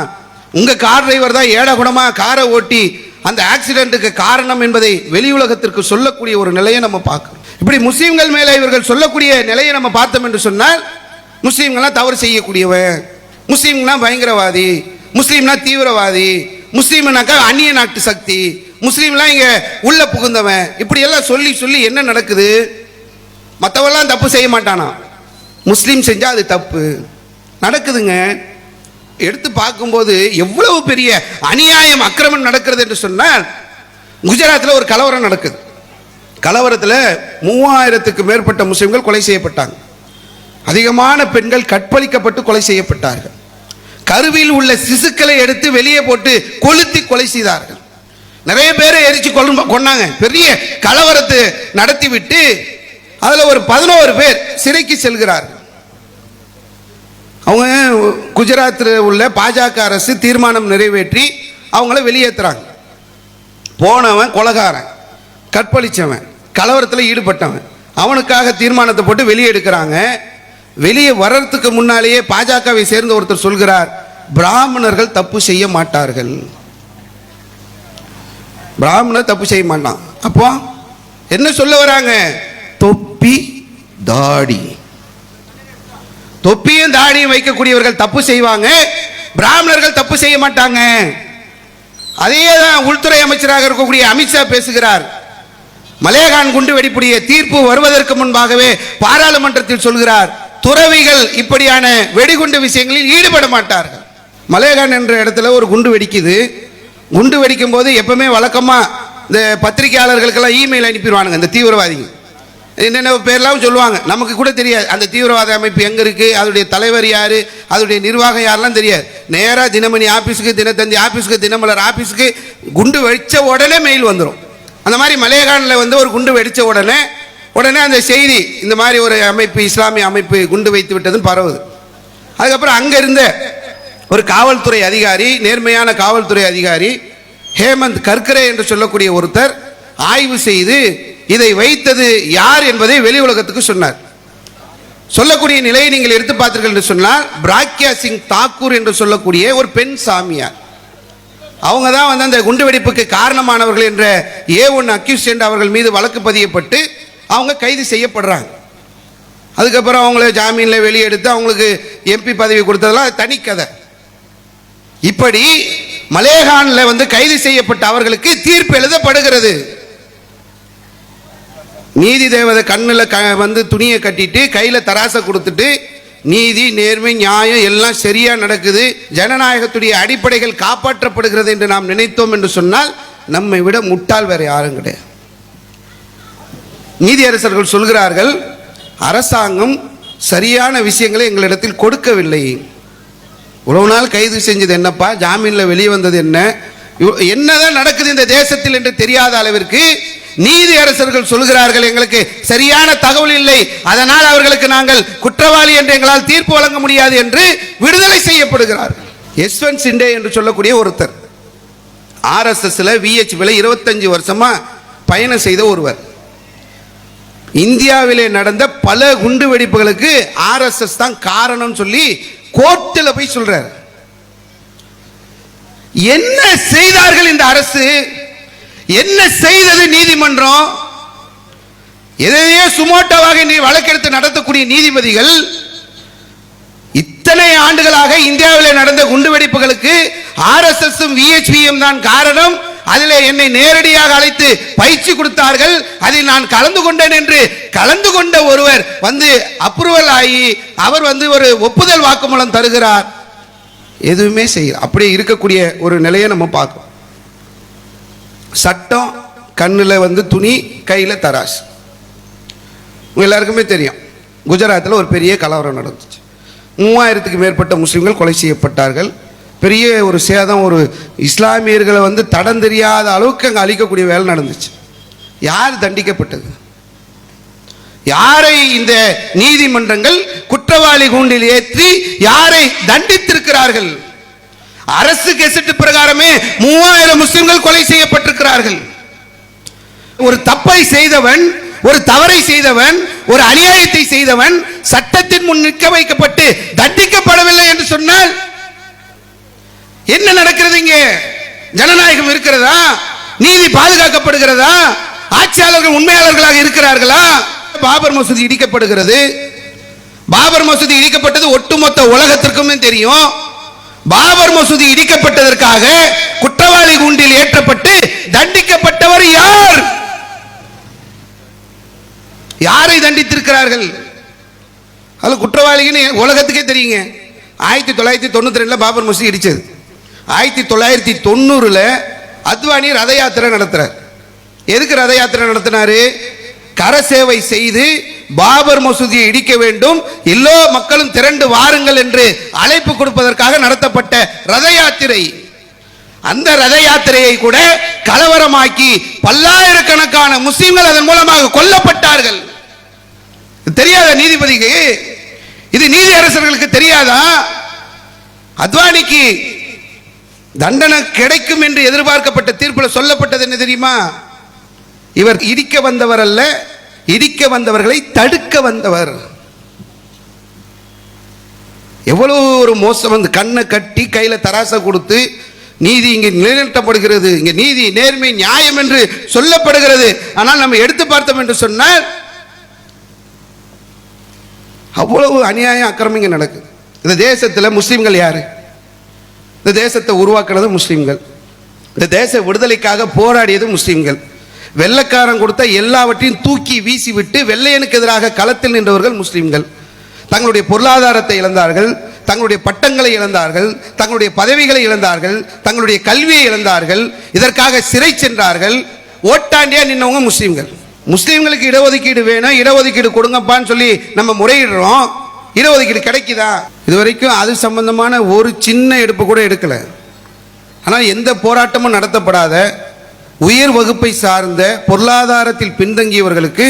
உங்க கார் டிரைவர் தான் ஏடகுணமா காரை ஓட்டி அந்த ஆக்சிடென்ட்டுக்கு காரணம் என்பதை வெளி உலகத்திற்கு சொல்லக்கூடிய ஒரு நிலையை நம்ம பார்க்கணும். இப்படி முஸ்லீம்கள் மேலே இவர்கள் சொல்லக்கூடிய நிலையை நம்ம பார்த்தோம் என்று சொன்னால், முஸ்லீம்கள்லாம் தவறு செய்யக்கூடியவன், முஸ்லீம்னா பயங்கரவாதி, முஸ்லீம்னா தீவிரவாதி, முஸ்லீம்னாக்கா அந்நிய நாட்டு சக்தி, முஸ்லீம்லாம் இங்கே உள்ள புகுந்தவன், இப்படி எல்லாம் சொல்லி சொல்லி என்ன நடக்குது? மற்றவெல்லாம் தப்பு செய்ய மாட்டானா, முஸ்லீம் செஞ்சால் அது தப்பு நடக்குதுங்க. எடுத்து பார்க்கும்போது எவ்வளவு பெரிய அநியாயம் அக்கிரமம் நடக்கிறது என்று சொன்னால், குஜராத்தில் ஒரு கலவரம் நடக்குது. கலவரத்தில் 3000க்கு மேற்பட்ட முஸ்லிம்கள் கொலை செய்யப்பட்டாங்க. அதிகமான பெண்கள் கற்பழிக்கப்பட்டு கொலை செய்யப்பட்டார்கள். கருவில் உள்ள சிசுக்களை எடுத்து வெளியே போட்டு கொளுத்தி கொலை செய்தார்கள். நிறைய பேரை எரிச்சு கொண்டாங்க. பெரிய கலவரத்தை நடத்திவிட்டு அதில் ஒரு 11 பேர் சிறைக்கு செல்கிறார்கள். அவங்க குஜராத்தில் உள்ள பாஜக அரசு தீர்மானம் நிறைவேற்றி அவங்கள வெளியேற்றுறாங்க. போனவன் கொலைகாரன், கற்பழிச்சவன், கலவரத்தில் ஈடுபட்டவன், அவனுக்காக தீர்மானத்தை போட்டு வெளியே எடுக்கிறாங்க. வெளியே வர்றதுக்கு முன்னாலேயே பாஜகவை சேர்ந்த ஒருத்தர் சொல்கிறார், பிராமணர்கள் தப்பு செய்ய மாட்டார்கள், பிராமணர் தப்பு செய்ய மாட்டான். அப்போ என்ன சொல்ல வராங்க? தொப்பி தாடி, தொப்பியும் தாடியும் வைக்கக்கூடியவர்கள் தப்பு செய்வாங்க, பிராமணர்கள் தப்பு செய்ய மாட்டாங்க. அதே தான் உள்துறை அமைச்சராக இருக்கக்கூடிய அமித்ஷா பேசுகிறார். மலேகான் குண்டு வெடிப்புடைய தீர்ப்பு வருவதற்கு முன்பாகவே பாராளுமன்றத்தில் சொல்கிறார், துறவிகள் இப்படியான வெடிகுண்டு விஷயங்களில் ஈடுபட மாட்டார்கள். மலேகான் என்ற இடத்துல ஒரு குண்டு வெடிக்குது. குண்டு வெடிக்கும் போது எப்பவுமே வழக்கமா இந்த பத்திரிகையாளர்களுக்கெல்லாம் இமெயில் அனுப்பிடுவானுங்க இந்த தீவிரவாதிகள். என்னென்ன பேர்லாம் சொல்லுவாங்க, நமக்கு கூட தெரியாது அந்த தீவிரவாத அமைப்பு எங்கே இருக்குது, அதோடைய தலைவர் யார், அதோடைய நிர்வாகம் யாரெல்லாம் தெரியாது. நேராக தினமணி ஆஃபீஸுக்கு, தினத்தந்தி ஆஃபீஸுக்கு, தினமலர் ஆஃபீஸுக்கு குண்டு வெடித்த உடனே மெயில் வந்துடும். அந்த மாதிரி மலேகானில் வந்து ஒரு குண்டு வெடித்த உடனே அந்த செய்தி, இந்த மாதிரி ஒரு அமைப்பு, இஸ்லாமிய அமைப்பு குண்டு வைத்து விட்டதுன்னு பரவுது. அதுக்கப்புறம் அங்கே இருந்த ஒரு காவல்துறை அதிகாரி, நேர்மையான காவல்துறை அதிகாரி ஹேமந்த் கர்கரே என்று சொல்லக்கூடிய ஒருத்தர் ஆய்வு செய்து இதை வைத்தது யார் என்பதை வெளி உலகத்துக்கு சொன்னார். சொல்லக்கூடிய நிலையை நீங்கள் எடுத்து பார்த்தீர்கள் என்று சொன்னால், பிராக்யா சிங் தாக்கூர் என்று சொல்லக்கூடிய ஒரு பெண் சாமியார், அவங்க தான் வந்து அந்த குண்டுவெடிப்புக்கு காரணமானவர்கள் என்ற A1 அக்யூஸ்ட் அவர்கள் மீது வழக்கு பதியப்பட்டு அவங்க கைது செய்யப்படுறாங்க. அதுக்கப்புறம் அவங்கள ஜாமீனில் வெளியெடுத்து அவங்களுக்கு MP பதவி கொடுத்ததெல்லாம் தனி கதை. இப்படி மலேகானில் வந்து கைது செய்யப்பட்ட அவர்களுக்கு தீர்ப்பு எழுதப்படுகிறது. நீதி தேவதை கண்ணில் வந்து துணியை கட்டிட்டு கையில் தராசை கொடுத்துட்டு நீதி நேர்மை நியாயம் எல்லாம் சரியா நடக்குது, ஜனநாயகத்துடைய அடிப்படைகள் காப்பாற்றப்படுகிறது என்று நாம் நினைத்தோம் என்று சொன்னால் நம்மை விட முட்டாள் வேற யாரும் கிடையாது. நீதியரசர்கள் சொல்கிறார்கள், அரசாங்கம் சரியான விஷயங்களை எங்களிடத்தில் கொடுக்கவில்லை. உழவு நாள் கைது செஞ்சது என்னப்பா, ஜாமீனில் வெளியே வந்தது என்ன, என்னதான் நடக்குது இந்த தேசத்தில் என்று தெரியாத அளவிற்கு நீதியரசர்கள் சொல்கிறார்கள், எங்களுக்கு சரியான தகவல் இல்லை, அதனால் அவர்களுக்கு நாங்கள் குற்றவாளி என்று எங்களால் தீர்ப்பு வழங்க முடியாது என்று விடுதலை செய்யப்படுகிறார்கள். யஷ்வந்த் சிண்டே என்று சொல்லக்கூடிய ஒருத்தர் RSSல VHPல 25 வருஷமா பயணம் செய்த ஒருவர், இந்தியாவிலே நடந்த பல குண்டு வெடிப்புகளுக்கு RSS தான் காரணம் சொல்லி கோர்ட்டில் போய் சொல்றார். என்ன செய்தார்கள் இந்த அரசு, என்ன செய்தது நீதிமன்றம்? எதையே சுமோட்டோவாக வழக்கெடுத்து நடத்தக்கூடிய நீதிபதிகள் இத்தனை ஆண்டுகளாக இந்தியாவில் நடந்த குண்டுவெடிப்புகளுக்கு RSSம் VHPயும் தான் காரணம், அதில் என்னை நேரடியாக அழைத்து பயிற்சி கொடுத்தார்கள், அதில் நான் கலந்து கொண்டேன் என்று கலந்து கொண்ட ஒருவர் வந்து அப்ரூவல் ஆகி அவர் வந்து ஒரு ஒப்புதல் வாக்குமூலம் தருகிறார், எதுவுமே செய்ய. அப்படியே இருக்கக்கூடிய ஒரு நிலையை நம்ம பார்க்கணும். சட்டம் கண்ணில் வந்து துணி, கையில் தராசு. எல்லாருக்குமே தெரியும், குஜராத்தில் ஒரு பெரிய கலவரம் நடந்துச்சு, 3000க்கு மேற்பட்ட முஸ்லிம்கள் கொலை செய்யப்பட்டார்கள், பெரிய ஒரு சேதம், ஒரு இஸ்லாமியர்களை வந்து தடம் தெரியாத அளவுக்கு அங்கே அழிக்கக்கூடிய வேலை நடந்துச்சு. யார் தண்டிக்கப்பட்டது? யாரை இந்த நீதிமன்றங்கள் குற்றவாளி கூண்டில் ஏற்றி யாரை தண்டித்திருக்கிறார்கள்? அரசு கெசட் பிரகாரமே 3000 முஸ்லிம்கள் கொலை செய்யப்பட்டிருக்கிறார்கள். ஒரு தப்பை செய்தவன், ஒரு தவறை செய்தவன், ஒரு அநியாயத்தை செய்தவன் சட்டத்தின் முன் நிற்க வைக்கப்பட்டு தண்டிக்கப்படவில்லை என்று சொன்னால் என்ன நடக்கிறது? இங்கே ஜனநாயகம் இருக்கிறதா? நீதி பாதுகாக்கப்படுகிறதா? ஆட்சியாளர்கள் உண்மையாளர்களாக இருக்கிறார்களா? பாபர் மசூதி இடிக்கப்படுகிறது. பாபர் மசூதி இடிக்கப்பட்டது ஒட்டுமொத்த உலகத்திற்குமே தெரியும். பாபர் மசூதி இடிக்கப்பட்டதற்காக குற்றவாளி கூண்டில் ஏற்றப்பட்டு தண்டிக்கப்பட்டவர் யார்? யாரை தண்டித்திருக்கிறார்கள்? அது குற்றவாளின்னு உலகத்துக்கே தெரியுங்க. 1992 பாபர் மசூதி இடிச்சது. 1990 அத்வானி ரத யாத்திரை நடத்துறார். எதுக்கு ரத யாத்திரை நடத்தினாரு? கரசேவை செய்து பாபர் மசூதியை இடிக்க வேண்டும், எல்லோ மக்களும் திரண்டு வாருங்கள் என்று அழைப்பு கொடுப்பதற்காக நடத்தப்பட்ட ரத யாத்திரை. அந்த ரத யாத்திரையை கூட கலவரமாக்கி பல்லாயிரக்கணக்கான முஸ்லிம்கள் அதன் மூலமாக கொல்லப்பட்டார்கள். தெரியாத நீதிபதிக்கு, இது நீதி அரசர்களுக்கு தெரியாதா? அத்வானிக்கு தண்டனை கிடைக்கும் என்று எதிர்பார்க்கப்பட்ட தீர்ப்பில் சொல்லப்பட்டது என்ன தெரியுமா? இவர் இடிக்க வந்தவர் அல்ல, இடிக்க வந்தவர்களை தடுக்க வந்தவர். எவ்வளவு ஒரு மோசம்! வந்து கண்ணை கட்டி கையில தராசை கொடுத்து நீதி இங்கே நிலைநிறுத்தப்படுகிறது, இங்கே நீதி நேர்மை நியாயம் என்று சொல்லப்படுகிறது. ஆனால் நம்ம எடுத்து பார்த்தோம் என்று சொன்னால் அவ்வளவு அநியாயம் அக்கிரமம் இங்கே நடக்குது. இந்த தேசத்தில் முஸ்லிம்கள் யாரு? இந்த தேசத்தை உருவாக்குறது முஸ்லிம்கள். இந்த தேச விடுதலைக்காக போராடியது முஸ்லிம்கள். வெள்ளைக்காரன் கொடுத்த எல்லாவற்றையும் தூக்கி வீசிவிட்டு வெள்ளையனுக்கு எதிராக களத்தில் நின்றவர்கள் முஸ்லிம்கள். தங்களுடைய பொருளாதாரத்தை இழந்தார்கள், தங்களுடைய பட்டங்களை இழந்தார்கள், தங்களுடைய பதவிகளை இழந்தார்கள், தங்களுடைய கல்வியை இழந்தார்கள், இதற்காக சிறை சென்றார்கள். ஓட்டாண்டியா நின்னவங்க முஸ்லிம்கள். முஸ்லிம்களுக்கு இடஒதுக்கீடு வேணும், இடஒதுக்கீடு கொடுங்கப்பான்னு சொல்லி நம்ம முறையிடுறோம். இடஒதுக்கீடு கிடைக்குதா? இதுவரைக்கும் அது சம்பந்தமான ஒரு சின்ன எடுப்பு கூட எடுக்கல. ஆனால் எந்த போராட்டமும் நடத்தப்படாத உயர் வகுப்பை சார்ந்த பொருளாதாரத்தில் பின்தங்கியவர்களுக்கு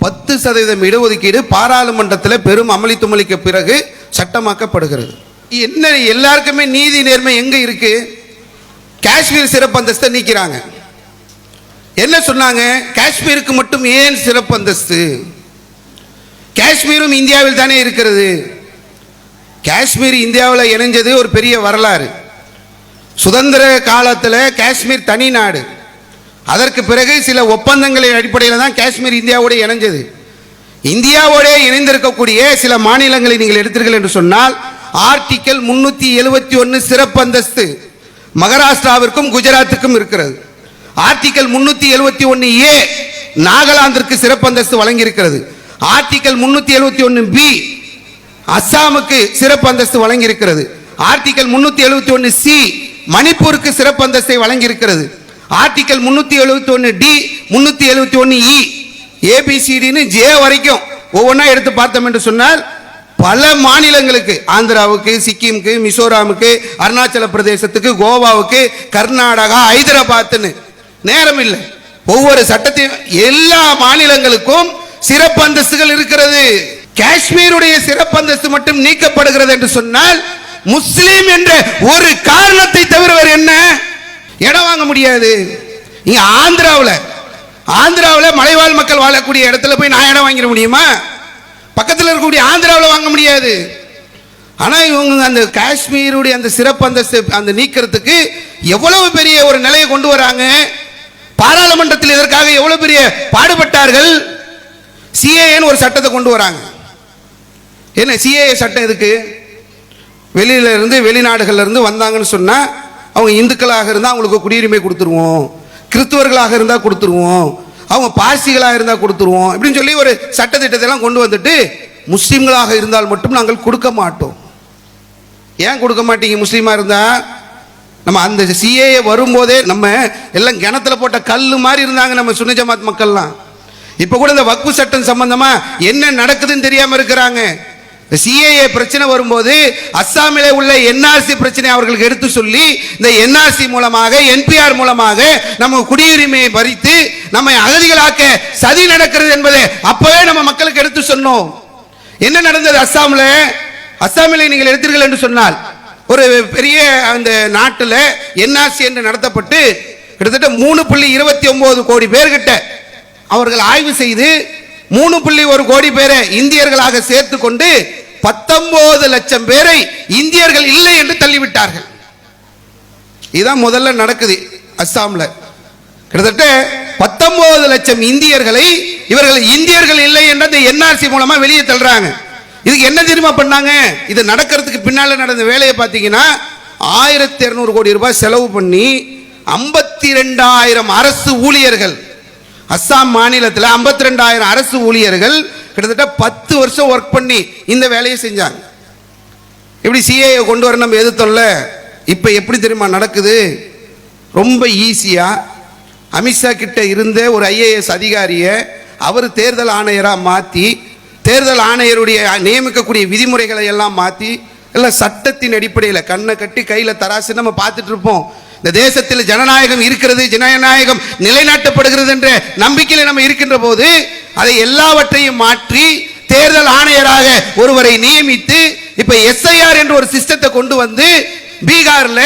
10% இடஒதுக்கீடு பாராளுமன்றத்தில் பெரும் அமளி துமளிக்க பிறகு சட்டமாக்கப்படுகிறது. என்ன எல்லாருக்குமே நீதி நேர்மை எங்க இருக்கு? காஷ்மீர் சிறப்பு அந்தஸ்தை நீக்கிறாங்க. என்ன சொன்னாங்க? காஷ்மீருக்கு மட்டும் ஏன் சிறப்பு அந்தஸ்து? காஷ்மீரும் இந்தியாவில் தானே இருக்கிறது. காஷ்மீர் இந்தியாவில் இணைஞ்சது ஒரு பெரிய வரலாறு. சுதந்திர காலத்தில் காஷ்மீர் தனி நாடு. அதற்கு பிறகு சில ஒப்பந்தங்களின் அடிப்படையில் தான் காஷ்மீர் இந்தியாவோடு இணைஞ்சது. இந்தியாவோடு இணைந்திருக்கக்கூடிய சில மாநிலங்களை நீங்கள் எடுத்தீர்கள் என்று சொன்னால் ஆர்டிகல் 371 சிறப்பு அந்தஸ்து மகாராஷ்டிராவிற்கும் குஜராத்துக்கும் இருக்கிறது. ஆர்டிகல் 371A நாகாலாந்திற்கு சிறப்பு அந்தஸ்து வழங்கி இருக்கிறது. ஆர்டிகல் 371B அஸ்ஸாமுக்கு சிறப்பு அந்தஸ்து வழங்கி இருக்கிறது. ஆர்டிகல் 371C மணிப்பூருக்கு சிறப்பு அந்தஸ்தை வழங்கி இருக்கிறது. ஆர்டிகல் 371D 371E ABCDன்னு J வரைக்கும் ஒவ்வொன்றா எடுத்து பார்த்தோம் என்று சொன்னால் பல மாநிலங்களுக்கு, ஆந்திராவுக்கு, சிக்கிமுக்கு, மிசோராமுக்கு, அருணாச்சல பிரதேசத்துக்கு, கோவாவுக்கு, கர்நாடகா, ஹைதராபாத்னு நேரம் இல்லை, ஒவ்வொரு சட்டத்தையும் எல்லா மாநிலங்களுக்கும் சிறப்பு அந்தஸ்துகள் இருக்கிறது. காஷ்மீருடைய சிறப்பு அந்தஸ்து மட்டும் நீக்கப்படுகிறது என்று சொன்னால் முஸ்லீம் என்ற ஒரு காரணத்தை தவிர வேறு என்ன? இடம் வாங்க முடியாது. இங்க ஆந்திராவில் மலைவாழ் மக்கள் வாழக்கூடிய இடத்துல போய் நான் இடம் வாங்கிட முடியுமா? பக்கத்தில் இருக்கக்கூடிய ஆந்திராவில் வாங்க முடியாது. ஆனால் இவங்க அந்த காஷ்மீருடைய அந்த சிறப்பு அந்தஸ்து அந்த நீக்கிறதுக்கு எவ்வளவு பெரிய ஒரு நிலையை கொண்டு வராங்க. பாராளுமன்றத்தில் இதற்காக எவ்வளவு பெரிய பாடுபட்டார்கள். சிஏஏன்னு ஒரு சட்டத்தை கொண்டு வராங்க. என்ன சிஏஏ சட்டம் எதுக்கு? வெளியில இருந்து வெளிநாடுகள்ல இருந்து வந்தாங்கன்னு சொன்னா அவங்க இந்துக்களாக இருந்தால் அவங்களுக்கு குடியுரிமை கொடுத்துருவோம், கிறிஸ்துவர்களாக இருந்தால் கொடுத்துருவோம், அவங்க பார்சிகளாக இருந்தால் கொடுத்துருவோம் இப்படின்னு சொல்லி ஒரு சட்டத்திட்டத்தை எல்லாம் கொண்டு வந்துட்டு முஸ்லீம்களாக இருந்தால் மட்டும் நாங்கள் கொடுக்க மாட்டோம். ஏன் கொடுக்க மாட்டீங்க? முஸ்லீமா இருந்தா நம்ம அந்த சிஏஏ வரும்போதே நம்ம எல்லாம் கிணத்துல போட்ட கல்லு மாதிரி இருந்தாங்க நம்ம சுன்னி ஜமாத் மக்கள்லாம். இப்ப கூட இந்த வக்ஃபு சட்டம் சம்பந்தமா என்ன நடக்குதுன்னு தெரியாம இருக்கிறாங்க. சிஏஏ பிரச்சனை வரும்போது அஸ்ஸாமிலே உள்ள என்ஆர்சி பிரச்சனை அவர்களுக்கு எடுத்து சொல்லி இந்த என்ஆர்சி மூலமாக என்பிஆர் மூலமாக நம்ம குடியுரிமையை பறித்து நம்மை அகதிகளாக்க சதி நடக்கிறது என்பதை அப்பவே நம்ம மக்களுக்கு எடுத்து சொன்னோம். என்ன நடந்தது அஸ்ஸாமில் நீங்கள் எடுத்தீர்கள் என்று சொன்னால் ஒரு பெரிய அந்த நாட்டில் என்ஆர்சி என்று நடத்தப்பட்டு கிட்டத்தட்ட 3.29 கோடி பேர்கிட்ட அவர்கள் ஆய்வு செய்து 3.1 கோடி பேரை இந்தியர்களாக சேர்த்து கொண்டு 19 லட்சம் பேரை இந்தியர்கள் இல்லை என்று தள்ளிவிட்டார்கள். இதுதான் முதல்ல நடக்குது அஸ்ஸாம்ல. கிட்டத்தட்ட 19 லட்சம் இந்தியர்களை இவர்கள் இந்தியர்கள் இல்லை என்ற என்ஆர்சி மூலமா வெளியே தள்ளுறாங்க. இதுக்கு என்ன தெரியுமா பண்ணாங்க? இது நடக்கிறதுக்கு பின்னால நடந்த வேலையை பார்த்தீங்கன்னா 1200 கோடி ரூபாய் செலவு பண்ணி 52,000 அரசு ஊழியர்கள், அஸ்ஸாம் மாநிலத்தில் 52,000 அரசு ஊழியர்கள் கிட்டத்தட்ட 10 வருஷம் ஒர்க் பண்ணி இந்த வேலையை செஞ்சாங்க. இப்படி சிஏஏ கொண்டு வர நம்ம எதிர்த்தோம்ல. இப்போ எப்படி தெரியுமா நடக்குது? ரொம்ப ஈஸியா அமித்ஷா கிட்ட இருந்த ஒரு ஐஏஎஸ் அதிகாரியை அவர் தேர்தல் ஆணையராக மாற்றி தேர்தல் ஆணையருடைய நியமிக்கக்கூடிய விதிமுறைகளை எல்லாம் மாற்றி எல்லாம் சட்டத்தின் அடிப்படையில் கண்ணை கட்டி கையில் தராசு நம்ம பார்த்துட்டு இருப்போம். இந்த தேசத்தில் ஜனநாயகம் இருக்கிறது, ஜனநாயகம் நிலைநாட்டப்படுகிறது என்ற நம்பிக்கையில் நம்ம இருக்கின்ற போது அதை எல்லாவற்றையும் மாற்றி தேர்தல் ஆணையராக ஒருவரை நியமித்து இப்ப எஸ்ஐஆர் என்ற ஒரு சிஸ்டத்தை கொண்டு வந்து பீகார்ல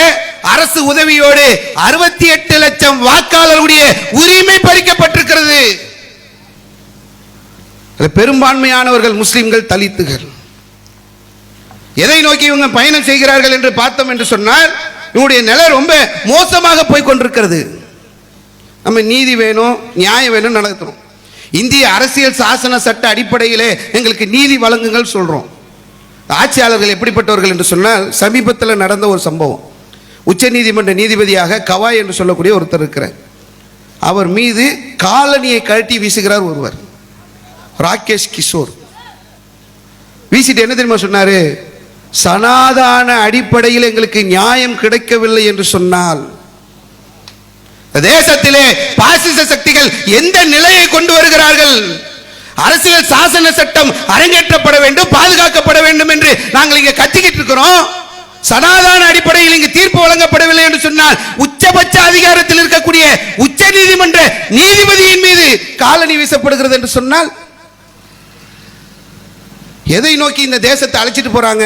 அரசு உதவியோடு 68 லட்சம் வாக்காளர்களுடைய உரிமை பறிக்கப்பட்டிருக்கிறது. பெரும்பான்மையானவர்கள் முஸ்லிம்கள், தலித்துகள். எதை நோக்கி இவங்க பயணம் செய்கிறார்கள் என்று பார்த்தோம் என்று சொன்னால் இவருடைய நிலை ரொம்ப மோசமாக போய் கொண்டிருக்கிறது. நம்ம நீதி வேணும், நியாயம் வேணும் நடத்துறோம். இந்திய அரசியல் சாசன சட்ட அடிப்படையிலே எங்களுக்கு நீதி வழங்குங்கள் சொல்றோம். ஆட்சியாளர்கள் எப்படிப்பட்டவர்கள் என்று சொன்னால் சமீபத்தில் நடந்த ஒரு சம்பவம். உச்ச நீதிமன்ற நீதிபதியாக கவாய் என்று சொல்லக்கூடிய ஒருத்தர் இருக்கிறார். அவர் மீது காலணியை கழட்டி வீசுகிறார் ஒருவர், ராகேஷ் கிஷோர். வீசிட்டு என்ன தெரியுமா சொன்னாரு? சனாதான அடிப்படையில் எங்களுக்கு நியாயம் கிடைக்கவில்லை என்று சொன்னால் தேசத்திலே பாசிச சக்திகள் எந்த நிலையை கொண்டு வருகிறார்கள்? அரசியல் சாசன சட்டம் அரங்கேற்றப்பட வேண்டும், பாதுகாக்கப்பட வேண்டும் என்று நாங்கள் இங்க கத்திக்கிட்டு இருக்கிறோம். சனாதான அடிப்படையில் இங்கு தீர்ப்பு வழங்கப்படவில்லை என்று சொன்னால் உச்சபட்ச அதிகாரத்தில் இருக்கக்கூடிய உச்ச நீதிமன்ற நீதிபதியின் மீது காலணி வீசப்படுகிறது என்று சொன்னால் எதை நோக்கி இந்த தேசத்தை அழைச்சிட்டு போறாங்க?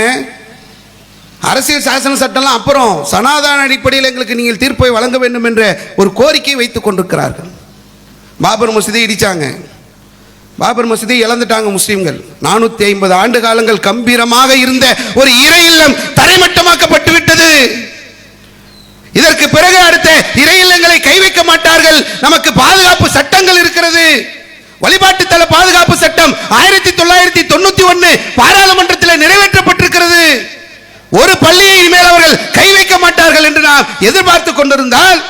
அரசியல் சாசன சட்டம்லாம் அப்புறம், சனாதான அடிப்படையில் எங்களுக்கு நீங்கள் தீர்ப்பை வழங்க வேண்டும் என்ற ஒரு கோரிக்கையை வைத்துக் கொண்டிருக்கிறார்கள். பாபர் மசூதியை இடிச்சாங்க. பாபர் மசூதியை இழந்துட்டாங்க முஸ்லிம்கள். 450 ஆண்டு காலங்கள் கம்பீரமாக இருந்த ஒரு இறை இல்லம் தரைமட்டமாக்கப்பட்டு விட்டது. இதற்கு பிறகு அடுத்த இறை இல்லங்களை கை வைக்க மாட்டார்கள். நமக்கு பாதுகாப்பு சட்டங்கள் இருக்கிறது. வழிபாட்டு தல பாதுகாப்பு சட்டம் 1991 பாராளுமன்றத்தில் நிறைவேற்றப்பட்டிருக்கிறது. ஒரு பள்ளியை மேல் அவர்கள் கை வைக்க மாட்டார்கள் என்று நாம் எதிர்பார்த்து கொண்டிருந்தால்,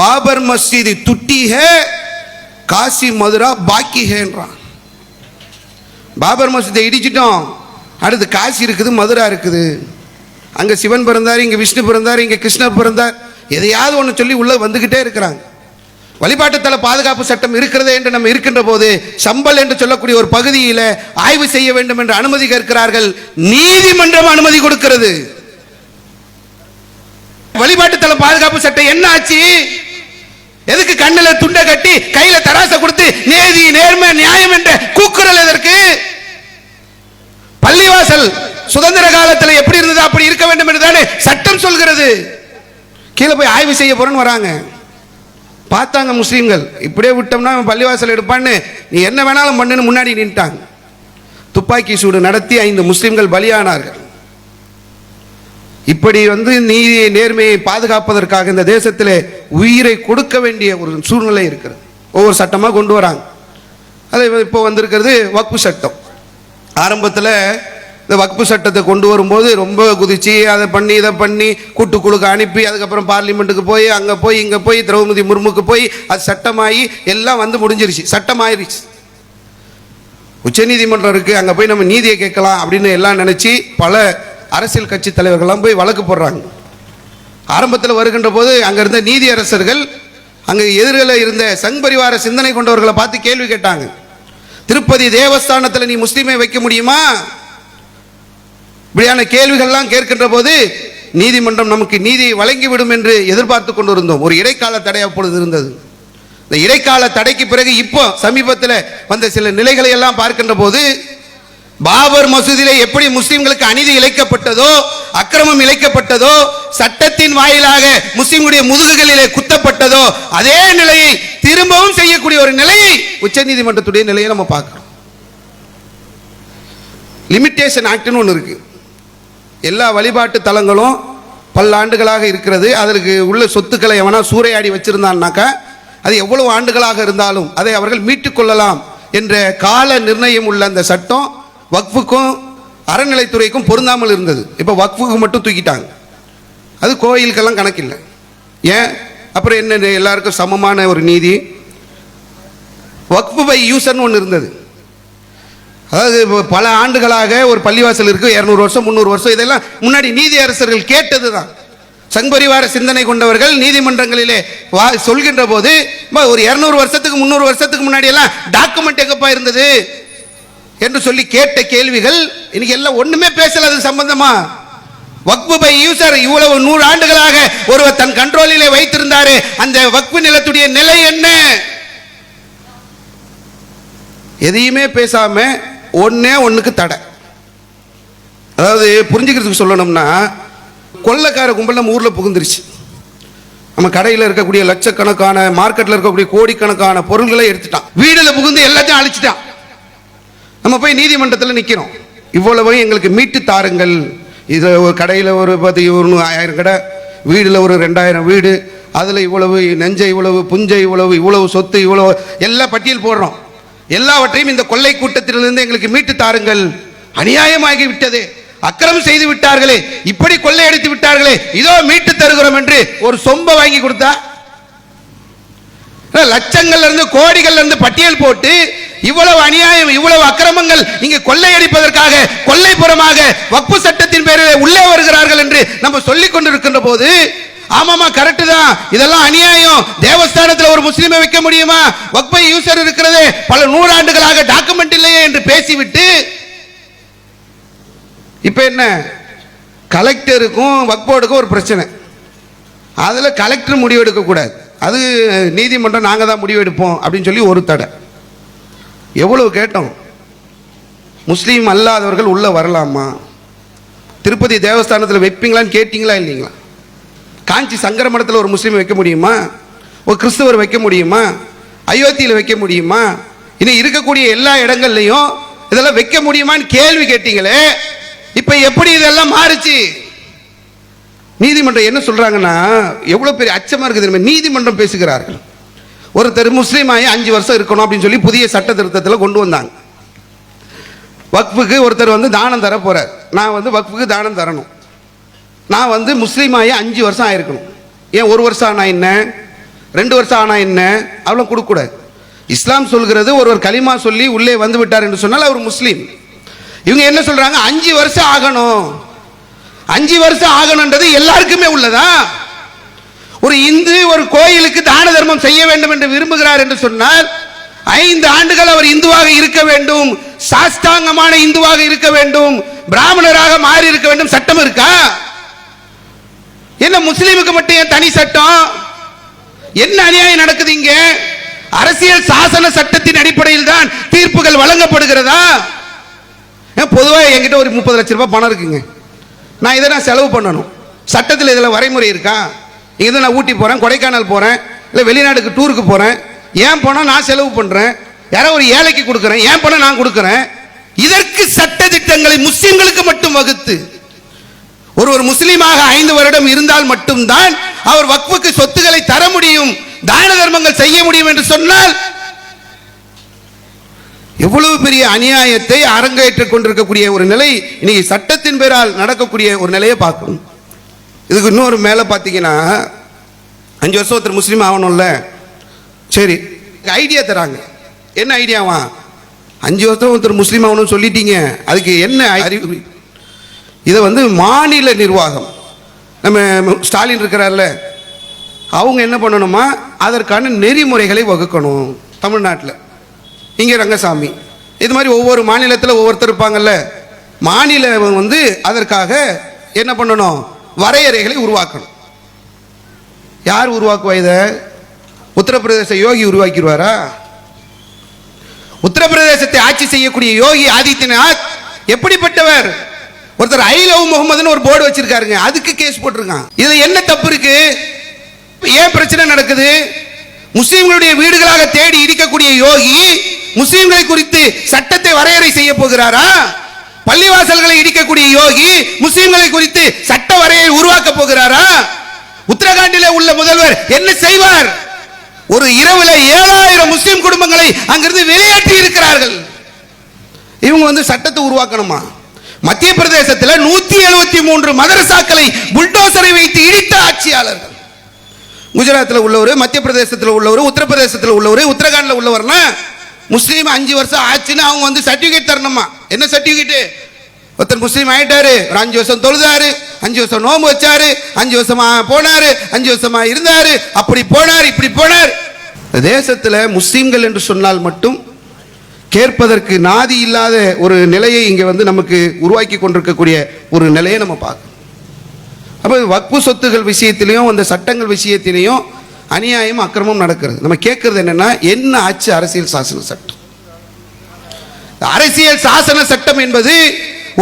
பாபர் மஸ்ஜித் துட்டி ஹே, காசி மதுரா பாக்கி ஹேன்றான். பாபர் மஸ்ஜிதை இடிச்சிட்டோம், அடுத்து காசி இருக்குது, மதுரா இருக்குது. அங்க சிவன் பிறந்தார், இங்க விஷ்ணு பிறந்தார், இங்க கிருஷ்ணர் பிறந்தார். எதையாவது ஒன்று சொல்லி உள்ள வந்துகிட்டே இருக்கிறாங்க. வழிபாட்டு தல பாதுகாப்பு சட்டம் இருக்கிறதே என்று நம்ம இருக்கின்ற போது, சம்பல் என்று சொல்லக்கூடிய ஒரு பகுதியில் ஆய்வு செய்ய வேண்டும் என்று அனுமதி கேட்கிறார்கள். நீதிமன்றம் அனுமதி கொடுக்கிறது. வழிபாட்டு தல பாதுகாப்பு சட்டம் என்ன ஆச்சு? எதுக்கு கண்ணில துண்டை கட்டி கையில தராச கொடுத்து நேதி நேர்மை நியாயம் என்ற கூக்குரல் எதற்கு? பள்ளிவாசல் சுதந்திர காலத்தில் எப்படி இருந்தது அப்படி இருக்க வேண்டும் என்று தானே சட்டம் சொல்கிறது. கீழே போய் ஆய்வு செய்ய போறேன்னு வராங்க. பார்த்தாங்க முஸ்லீம்கள், இப்படியே விட்டோம்னா பள்ளிவாசல் எடுப்பான்னு நீ என்ன வேணாலும் பண்ணுன்னு முன்னாடி நின்ட்டாங்க. துப்பாக்கி சூடு நடத்தி 5 முஸ்லீம்கள் பலியானார்கள். இப்படி நீதி நேர்மையை பாதுகாப்பதற்காக இந்த தேசத்தில் உயிரை கொடுக்க வேண்டிய ஒரு சூழ்நிலை இருக்கிறது. ஒவ்வொரு சட்டமாக கொண்டு வராங்க. அது இப்போ வந்திருக்கிறது வக்ஃபு சட்டம். ஆரம்பத்தில் இந்த வக்ஃபு சட்டத்தை கொண்டு வரும்போது ரொம்ப குதிச்சு அதை பண்ணி இதை பண்ணி கூட்டுக்குழுக்கு அனுப்பி, அதுக்கப்புறம் பார்லிமெண்ட்டுக்கு போய் அங்கே போய் இங்கே போய் திரௌபதி முர்முக்கு போய் அது சட்டமாகி எல்லாம் முடிஞ்சிருச்சு, சட்டமாயிருச்சு. உச்சநீதிமன்றம் இருக்குது, அங்கே போய் நம்ம நீதியை கேட்கலாம் அப்படின்னு எல்லாம் நினச்சி பல அரசியல் கட்சி தலைவர்கள்லாம் போய் வழக்கு போடுறாங்க. ஆரம்பத்தில் வருகின்ற போது அங்கே இருந்த நீதி அரசர்கள் அங்கே எதிரில் இருந்த சங் பரிவார சிந்தனை கொண்டவர்களை பார்த்து கேள்வி கேட்டாங்க. திருப்பதி தேவஸ்தானத்தில் நீ முஸ்லீமை வைக்க முடியுமா? இப்படியான கேள்விகள்லாம் கேட்கின்ற போது நீதிமன்றம் நமக்கு நீதியை வழங்கிவிடும் என்று எதிர்பார்த்து கொண்டிருந்தோம். ஒரு இடைக்கால தடை அப்பொழுது இருந்தது. இந்த இடைக்கால தடைக்கு பிறகு இப்போ சமீபத்தில் வந்த சில நிலைகளை எல்லாம் பார்க்கின்ற போது, பாபர் மசூதியிலே எப்படி முஸ்லிம்களுக்கு அநீதி இழைக்கப்பட்டதோ, அக்கிரமம் இழைக்கப்பட்டதோ, சட்டத்தின் வாயிலாக முஸ்லிம்களுடைய முதுகுகளிலே குத்தப்பட்டதோ, அதே நிலையை திரும்பவும் செய்யக்கூடிய ஒரு நிலையை உச்சநீதிமன்றத்துடைய நிலையை நம்ம பார்க்கிறோம். லிமிட்டேஷன் ஆக்ட்னு ஒன்று இருக்கு. எல்லா வழிபாட்டு தலங்களும் பல்லாண்டுகளாக இருக்கிறது. அதற்கு உள்ள சொத்துக்களை எவனா சூறையாடி வச்சிருந்தான்னாக்கா அது எவ்வளவு ஆண்டுகளாக இருந்தாலும் அதை அவர்கள் மீட்டுக் கொள்ளலாம் என்ற கால நிர்ணயம் உள்ள அந்த சட்டம் வக்ஃபுக்கும் அறநிலைத்துறைக்கும் பொருந்தாமல் இருந்தது. இப்போ வக்ஃபுக்கு மட்டும் தூக்கிட்டாங்க. அது கோயிலுக்கெல்லாம் கணக்கில்லை. ஏன்? அப்புறம் என்ன, எல்லாருக்கும் சமமான ஒரு நீதி. வக்ஃபு பை யூசர்னு ஒன்று இருந்தது. அதாவது பல ஆண்டுகளாக ஒரு பள்ளிவாசல் இருக்கு, 200 வருஷம் 300 வருஷம், இதெல்லாம் முன்னாடி நீதி அரசர்கள் கேட்டது தான். சங்பரிவார சிந்தனை கொண்டவர்கள் நீதிமன்றங்களிலே சொல்கின்ற போது ஒரு 200 வருஷத்துக்கு 300 வருஷத்துக்கு முன்னாடி எல்லாம் டாக்குமெண்ட் எங்கப்பா இருந்தது என்று சொல்லி கேட்ட கேள்விகள் இன்னைக்கு எல்லாம் ஒண்ணுமே பேசல. அது சம்பந்தமா வக்ஃபு பை யூசர் இவ்வளவு 100 ஆண்டுகளாக ஒருவர் தன் கண்ட்ரோலிலே வைத்திருந்தாரு. அந்த வக்ஃபு நிலத்துடைய நிலை என்ன? எதையுமே பேசாம ஒண்ணுக்கு தடை. அதாவது புரிஞ்சுக்கிறதுக்கு சொல்லணும்னா, கொள்ளைக்கார கும்பல் நம்ம ஊர்ல புகுந்துருச்சு. நம்ம கடையில் இருக்கக்கூடிய லட்சக்கணக்கான, மார்க்கெட்ல இருக்கக்கூடிய கோடிக்கணக்கான பொருள்களை எடுத்துட்டான். வீடுல புகுந்து எல்லாத்தையும் அழிச்சிட்டான். நம்ம போய் நீதிமன்றத்தில் நிற்கிறோம், இவ்வளவு எங்களுக்கு மீட்டு தாருங்கள். இது ஒரு கடையில் ஒரு 1000 கடை, வீடுல ஒரு 2000 வீடு, அதுல இவ்வளவு நெஞ்சை, இவ்வளவு புஞ்சை, இவ்வளவு சொத்து, இவ்வளவு எல்லா பட்டியல் போடுறோம். எல்லாவற்றையும் இந்த கொள்ளை கூட்டத்திலிருந்து எங்களுக்கு மீட்டு தாருங்கள். அநியாயமாகி விட்டது, அக்கிரமம் செய்து விட்டார்களே, இப்படி கொள்ளையடித்து விட்டார்களே, இதோ மீட்டு தருகிறோம் என்று ஒரு சொம்ப வாங்கி கொடுத்தா, லட்சங்கள்ல இருந்து கோடிகள்ல இருந்து பட்டியல் போட்டு இவ்வளவு அநியாயம், இவ்வளவு அக்கிரமங்கள் இங்கு கொள்ளையடிப்பதற்காக கொள்ளைப்புறமாக வக்ஃபு சட்டத்தின் பேரில் உள்ளே வருகிறார்கள் என்று நம்ம சொல்லிக் கொண்டிருக்கின்ற போது, ஆமாமா கரெக்ட் தான், இதெல்லாம் அநியாயம், தேவஸ்தானத்தில் ஒரு முஸ்லிமை வைக்க முடியுமா, வக்ஃபை யூசர் இருக்கிறது, பல 100 ஆண்டுகளாக டாக்குமெண்ட் இல்லையே என்று பேசிவிட்டு, இப்ப என்ன, கலெக்டருக்கும் வக்ஃபோர்டுக்கும் ஒரு பிரச்சனை. அதுல கலெக்டர் முடிவெடுக்க கூடாது, அது நீதிமன்றம் நாங்க தான் முடிவெடுப்போம் அப்படின்னு சொல்லி ஒரு தடை. எவ்வளவு கேட்டோம், முஸ்லீம் அல்லாதவர்கள் உள்ள வரலாமா, திருப்பதி தேவஸ்தானத்தில் வைப்பீங்களான்னு கேட்டீங்களா இல்லைங்களா? காஞ்சி சங்கர மடத்தில் ஒரு முஸ்லீம் வைக்க முடியுமா? ஒரு கிறிஸ்தவர் வைக்க முடியுமா? அயோத்தியில் வைக்க முடியுமா? இன்னும் இருக்கக்கூடிய எல்லா இடங்கள்லையும் இதெல்லாம் வைக்க முடியுமான்னு கேள்வி கேட்டீங்களே, இப்ப எப்படி இதெல்லாம் மாறுச்சு? நீதிமன்றம் என்ன சொல்றாங்கன்னா, எவ்வளவு பெரிய அச்சமா இருக்குது. நீதிமன்றம் பேசுகிறார்கள். ஒருத்தர் முஸ்லீம் ஆகி 5 வருஷம் இருக்கணும் அப்படின்னு சொல்லி புதிய சட்ட திருத்தத்தில் கொண்டு வந்தாங்க. வக்ஃபுக்கு ஒருத்தர் தானம் தர போறார். நான் வக்ஃபுக்கு தானம் தரணும். நான் முஸ்லீம் ஆகி 5 வருஷம் ஆயிருக்கணும். ஏன் 1 வருஷம் ஆனா என்ன, 2 வருஷம் ஆனா என்ன, அவ்வளோ கொடுக்கூடாது. இஸ்லாம் சொல்கிறது ஒருவர் கலிமா சொல்லி உள்ளே வந்து விட்டார் என்று சொன்னால் அவர் முஸ்லீம். இவங்க என்ன சொல்றாங்க, 5 வருஷம் ஆகணும். 5 வருஷம் ஆகணும்ன்றது எல்லாருக்குமே உள்ளதா? ஒரு இந்து ஒரு கோயிலுக்கு தான தர்மம் செய்ய வேண்டும் என்று விரும்புகிறார் என்று சொன்னால் 5 ஆண்டுகள் அவர் இந்துவாக இருக்க வேண்டும், சாஸ்தாங்கமான இந்துவாக இருக்க வேண்டும், பிராமணராக மாறி இருக்க வேண்டும். சட்டம் இருக்கா? என்ன முஸ்லீமுக்கு மட்டும் ஏன் தனி சட்டம்? என்ன அநியாயம் நடக்குது இங்க? அரசியல் சாசன சட்டத்தின் அடிப்படையில் தான் தீர்ப்புகள் வழங்கப்படுகிறதா? பொதுவாக என்கிட்ட ஒரு 30 லட்சம் ரூபாய் பணம் இருக்குங்க, நான் இதை செலவு பண்ணணும். சட்டத்தில் இதில் வரைமுறை இருக்கா? இங்கே நான் ஊட்டி போகிறேன், கொடைக்கானல் போகிறேன், இல்லை வெளிநாட்டுக்கு டூருக்கு போகிறேன், ஏன் பணம் நான் செலவு பண்ணுறேன், யாரோ ஒரு ஏழைக்கு கொடுக்குறேன், ஏன் பணம் நான் கொடுக்குறேன். இதற்கு சட்ட திட்டங்களை முஸ்லிம்களுக்கு மட்டும் வகுத்து ஒரு முஸ்லீமாக 5 வருடம் இருந்தால் மட்டும்தான் அவர் வக்ஃபுக்கு சொத்துக்களை தர முடியும், தான தர்மங்கள் செய்ய முடியும் என்று சொன்னால் எவ்வளவு பெரிய அநியாயத்தை அரங்கேற்றுக் கொண்டிருக்கக்கூடிய ஒரு நிலை இன்னைக்கு சட்டத்தின் பேரால் நடக்கக்கூடிய ஒரு நிலையை பார்க்கணும். இதுக்கு இன்னொரு மேலே பார்த்தீங்கன்னா 5 வருஷம் ஒருத்தர் முஸ்லீம் ஆகணும்ல, சரி ஐடியா தராங்க. என்ன ஐடியாவா? 5 வருஷம் ஒருத்தர் முஸ்லீம் ஆகணும்னு சொல்லிட்டீங்க, அதுக்கு என்ன அறிவு? இதை மாநில நிர்வாகம், நம்ம ஸ்டாலின் இருக்கிறார்ல, அவங்க என்ன பண்ணணுமா, அதற்கான நெறிமுறைகளை வகுக்கணும். தமிழ்நாட்டில் இங்கே ரங்கசாமி, இது மாதிரி ஒவ்வொரு மாநிலத்தில் ஒவ்வொருத்தர் இருப்பாங்கல்ல, மாநிலம் அதற்காக என்ன பண்ணணும், வரையறைகளை உருவாக்கணும். யார் உருவாக்குவா இதை? உத்தரப்பிரதேச யோகி உருவாக்கிடுவாரா? உத்தரப்பிரதேசத்தை ஆட்சி செய்யக்கூடிய யோகி ஆதித்யநாத் எப்படிப்பட்டவர்? ஒருத்தர் ஐ லவ் முகமதுன்னு ஒரு போர்டு வச்சிருக்காருங்க, அதுக்கு கேஸ் போட்டிருக்கான். இதுல என்ன தப்பு இருக்கு? ஏன் பிரச்சனை நடக்குது? முஸ்லிம்களுடைய வீடுகளாக தேடி இருக்கக்கூடிய யோகி முஸ்லிம்களை குறித்து சட்டத்தை வரையறை செய்ய போகிறாரா? பள்ளிவாசல்களை இடிக்கக்கூடிய யோகி முஸ்லிம்களை குறித்து சட்ட வரையை உருவாக்க போகிறாரா? உத்தரகாண்டிலே உள்ள முதல்வர் என்ன செய்வார்? ஒரு இரவுல 7000 முஸ்லிம் குடும்பங்களை அங்கிருந்து வெளியேற்றி இருக்கிறார்கள். இவங்க சட்டத்தை உருவாக்கணுமா? மத்திய பிரதேசத்தில் 173 மதரசாக்களை புல்டோசரை வைத்து இடித்த ஆட்சியாளர்கள். குஜராத்தில் உள்ளவர், மத்திய பிரதேசத்தில் உள்ளவர், உத்தரப்பிரதேசத்தில் உள்ளவர், உத்தரகாண்டில் உள்ளவர்னா முஸ்லீம் 5 வருஷம் ஆச்சுன்னு அவங்க சர்டிபிகேட் தரணுமா? என்ன சர்டிபிகேட்? ஒருத்தர் முஸ்லீம் ஆயிட்டாரு, ஒரு 5 வருஷம் தொழுதாரு, 5 வருஷம் நோம்பு வச்சாரு, 5 வருஷமா போனாரு, 5 வருஷமா இருந்தாரு, அப்படி போனார், இப்படி போனார். தேசத்தில் முஸ்லீம்கள் என்று சொன்னால் மட்டும் கேட்பதற்கு நாதி இல்லாத ஒரு நிலையை இங்கே நமக்கு உருவாக்கி கொண்டிருக்கக்கூடிய ஒரு நிலையை நம்ம பார்க்கணும். அப்போ வக்ஃபு சொத்துகள் விஷயத்திலையும் அந்த சட்டங்கள் விஷயத்திலையும் அநியாயம் அக்கிரமம் நடக்கிறது. நம்ம கேட்கறது என்னன்னா, என்ன ஆச்சு அரசியல் சாசன சட்டம்? அரசியல் சாசன சட்டம் என்பது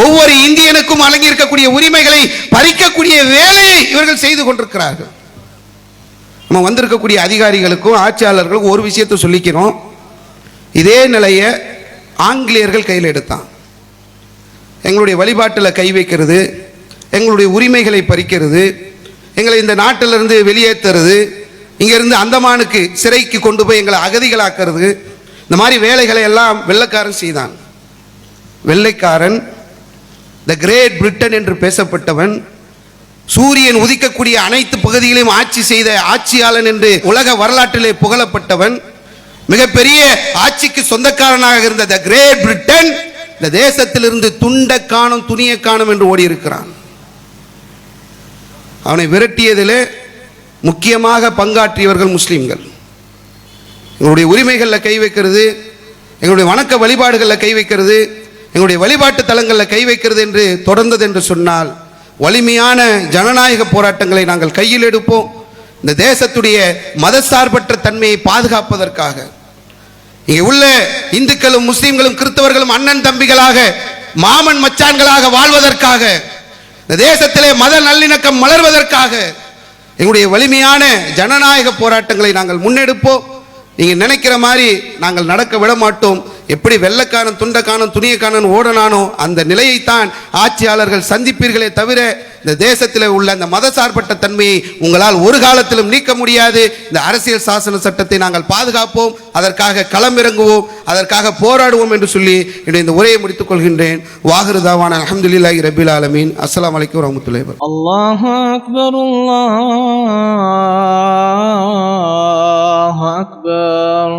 ஒவ்வொரு இந்தியனுக்கும் வழங்கி இருக்கக்கூடிய உரிமைகளை பறிக்கக்கூடிய வேலையை இவர்கள் செய்து கொண்டிருக்கிறார்கள். நம்ம வந்திருக்கக்கூடிய அதிகாரிகளுக்கும் ஆட்சியாளர்களுக்கும் ஒரு விஷயத்தை சொல்லிக்கிறோம், இதே நிலையை ஆங்கிலேயர்கள் கையில் எடுத்தான். எங்களுடைய வழிபாட்டில் கை வைக்கிறது, எங்களுடைய உரிமைகளை பறிக்கிறது, எங்களை இந்த நாட்டிலிருந்து வெளியேற்றுறது, இங்கிருந்து அந்தமானுக்கு சிறைக்கு கொண்டு போய் எங்களை அகதிகளாக்குறது, இந்த மாதிரி வேலைகளை எல்லாம் வெள்ளைக்காரன் செய்தான். வெள்ளைக்காரன் த கிரேட் பிரிட்டன் என்று பேசப்பட்டவன், சூரியன் உதிக்கக்கூடிய அனைத்து பகுதிகளையும் ஆட்சி செய்த ஆட்சியாளன் என்று உலக வரலாற்றிலே புகழப்பட்டவன், மிகப்பெரிய ஆட்சிக்கு சொந்தக்காரனாக இருந்த த கிரேட் பிரிட்டன் இந்த தேசத்திலிருந்து துண்ட காணும் துணிய காணும் என்று ஓடி இருக்கிறான். அவனை விரட்டியதிலே முக்கியமாக பங்காற்றியவர்கள் முஸ்லிம்கள். எங்களுடைய உரிமைகளில் கை வைக்கிறது, எங்களுடைய வணக்க வழிபாடுகளில் கை வைக்கிறது, எங்களுடைய வழிபாட்டு தலங்களில் கை வைக்கிறது என்று தொடர்ந்தது என்று சொன்னால் வலிமையான ஜனநாயக போராட்டங்களை நாங்கள் கையில் எடுப்போம். இந்த தேசத்துடைய மதசார்பற்ற தன்மையை பாதுகாப்பதற்காக இங்கே உள்ள இந்துக்களும் முஸ்லிம்களும் கிறிஸ்தவர்களும் அண்ணன் தம்பிகளாக மாமன் மச்சான்களாக வாழ்வதற்காக, இந்த தேசத்திலே மத நல்லிணக்கம் மலர்வதற்காக எங்களுடைய வலிமையான ஜனநாயக போராட்டங்களை நாங்கள் முன்னெடுப்போம். நீங்க நினைக்கிற மாதிரி நாங்கள் நடக்க விட மாட்டோம். எப்படி வெள்ளக்காரன் துண்டக்காரன் துணியக்காரன் ஓடனானோ அந்த நிலையைத்தான் ஆட்சியாளர்கள் சந்திப்பீர்களே தவிர இந்த தேசத்தில் உள்ள அந்த மதசார்பற்ற தன்மையை உங்களால் ஒரு காலத்திலும் நீக்க முடியாது. இந்த அரசியல் சாசன சட்டத்தை நாங்கள் பாதுகாப்போம், அதற்காக களமிறங்குவோம், அதற்காக போராடுவோம் என்று சொல்லி இந்த உரையை முடித்துக் கொள்கின்றேன். வாஹிரு தாவானா அல்ஹம்துலில்லாஹி ரப்பில் ஆலமீன். அஸ்ஸலாமு அலைக்கும் வரஹ்மத்துல்லாஹி வபரகாத்துஹு. அல்லாஹு அக்பர், அல்லாஹு அக்பர்.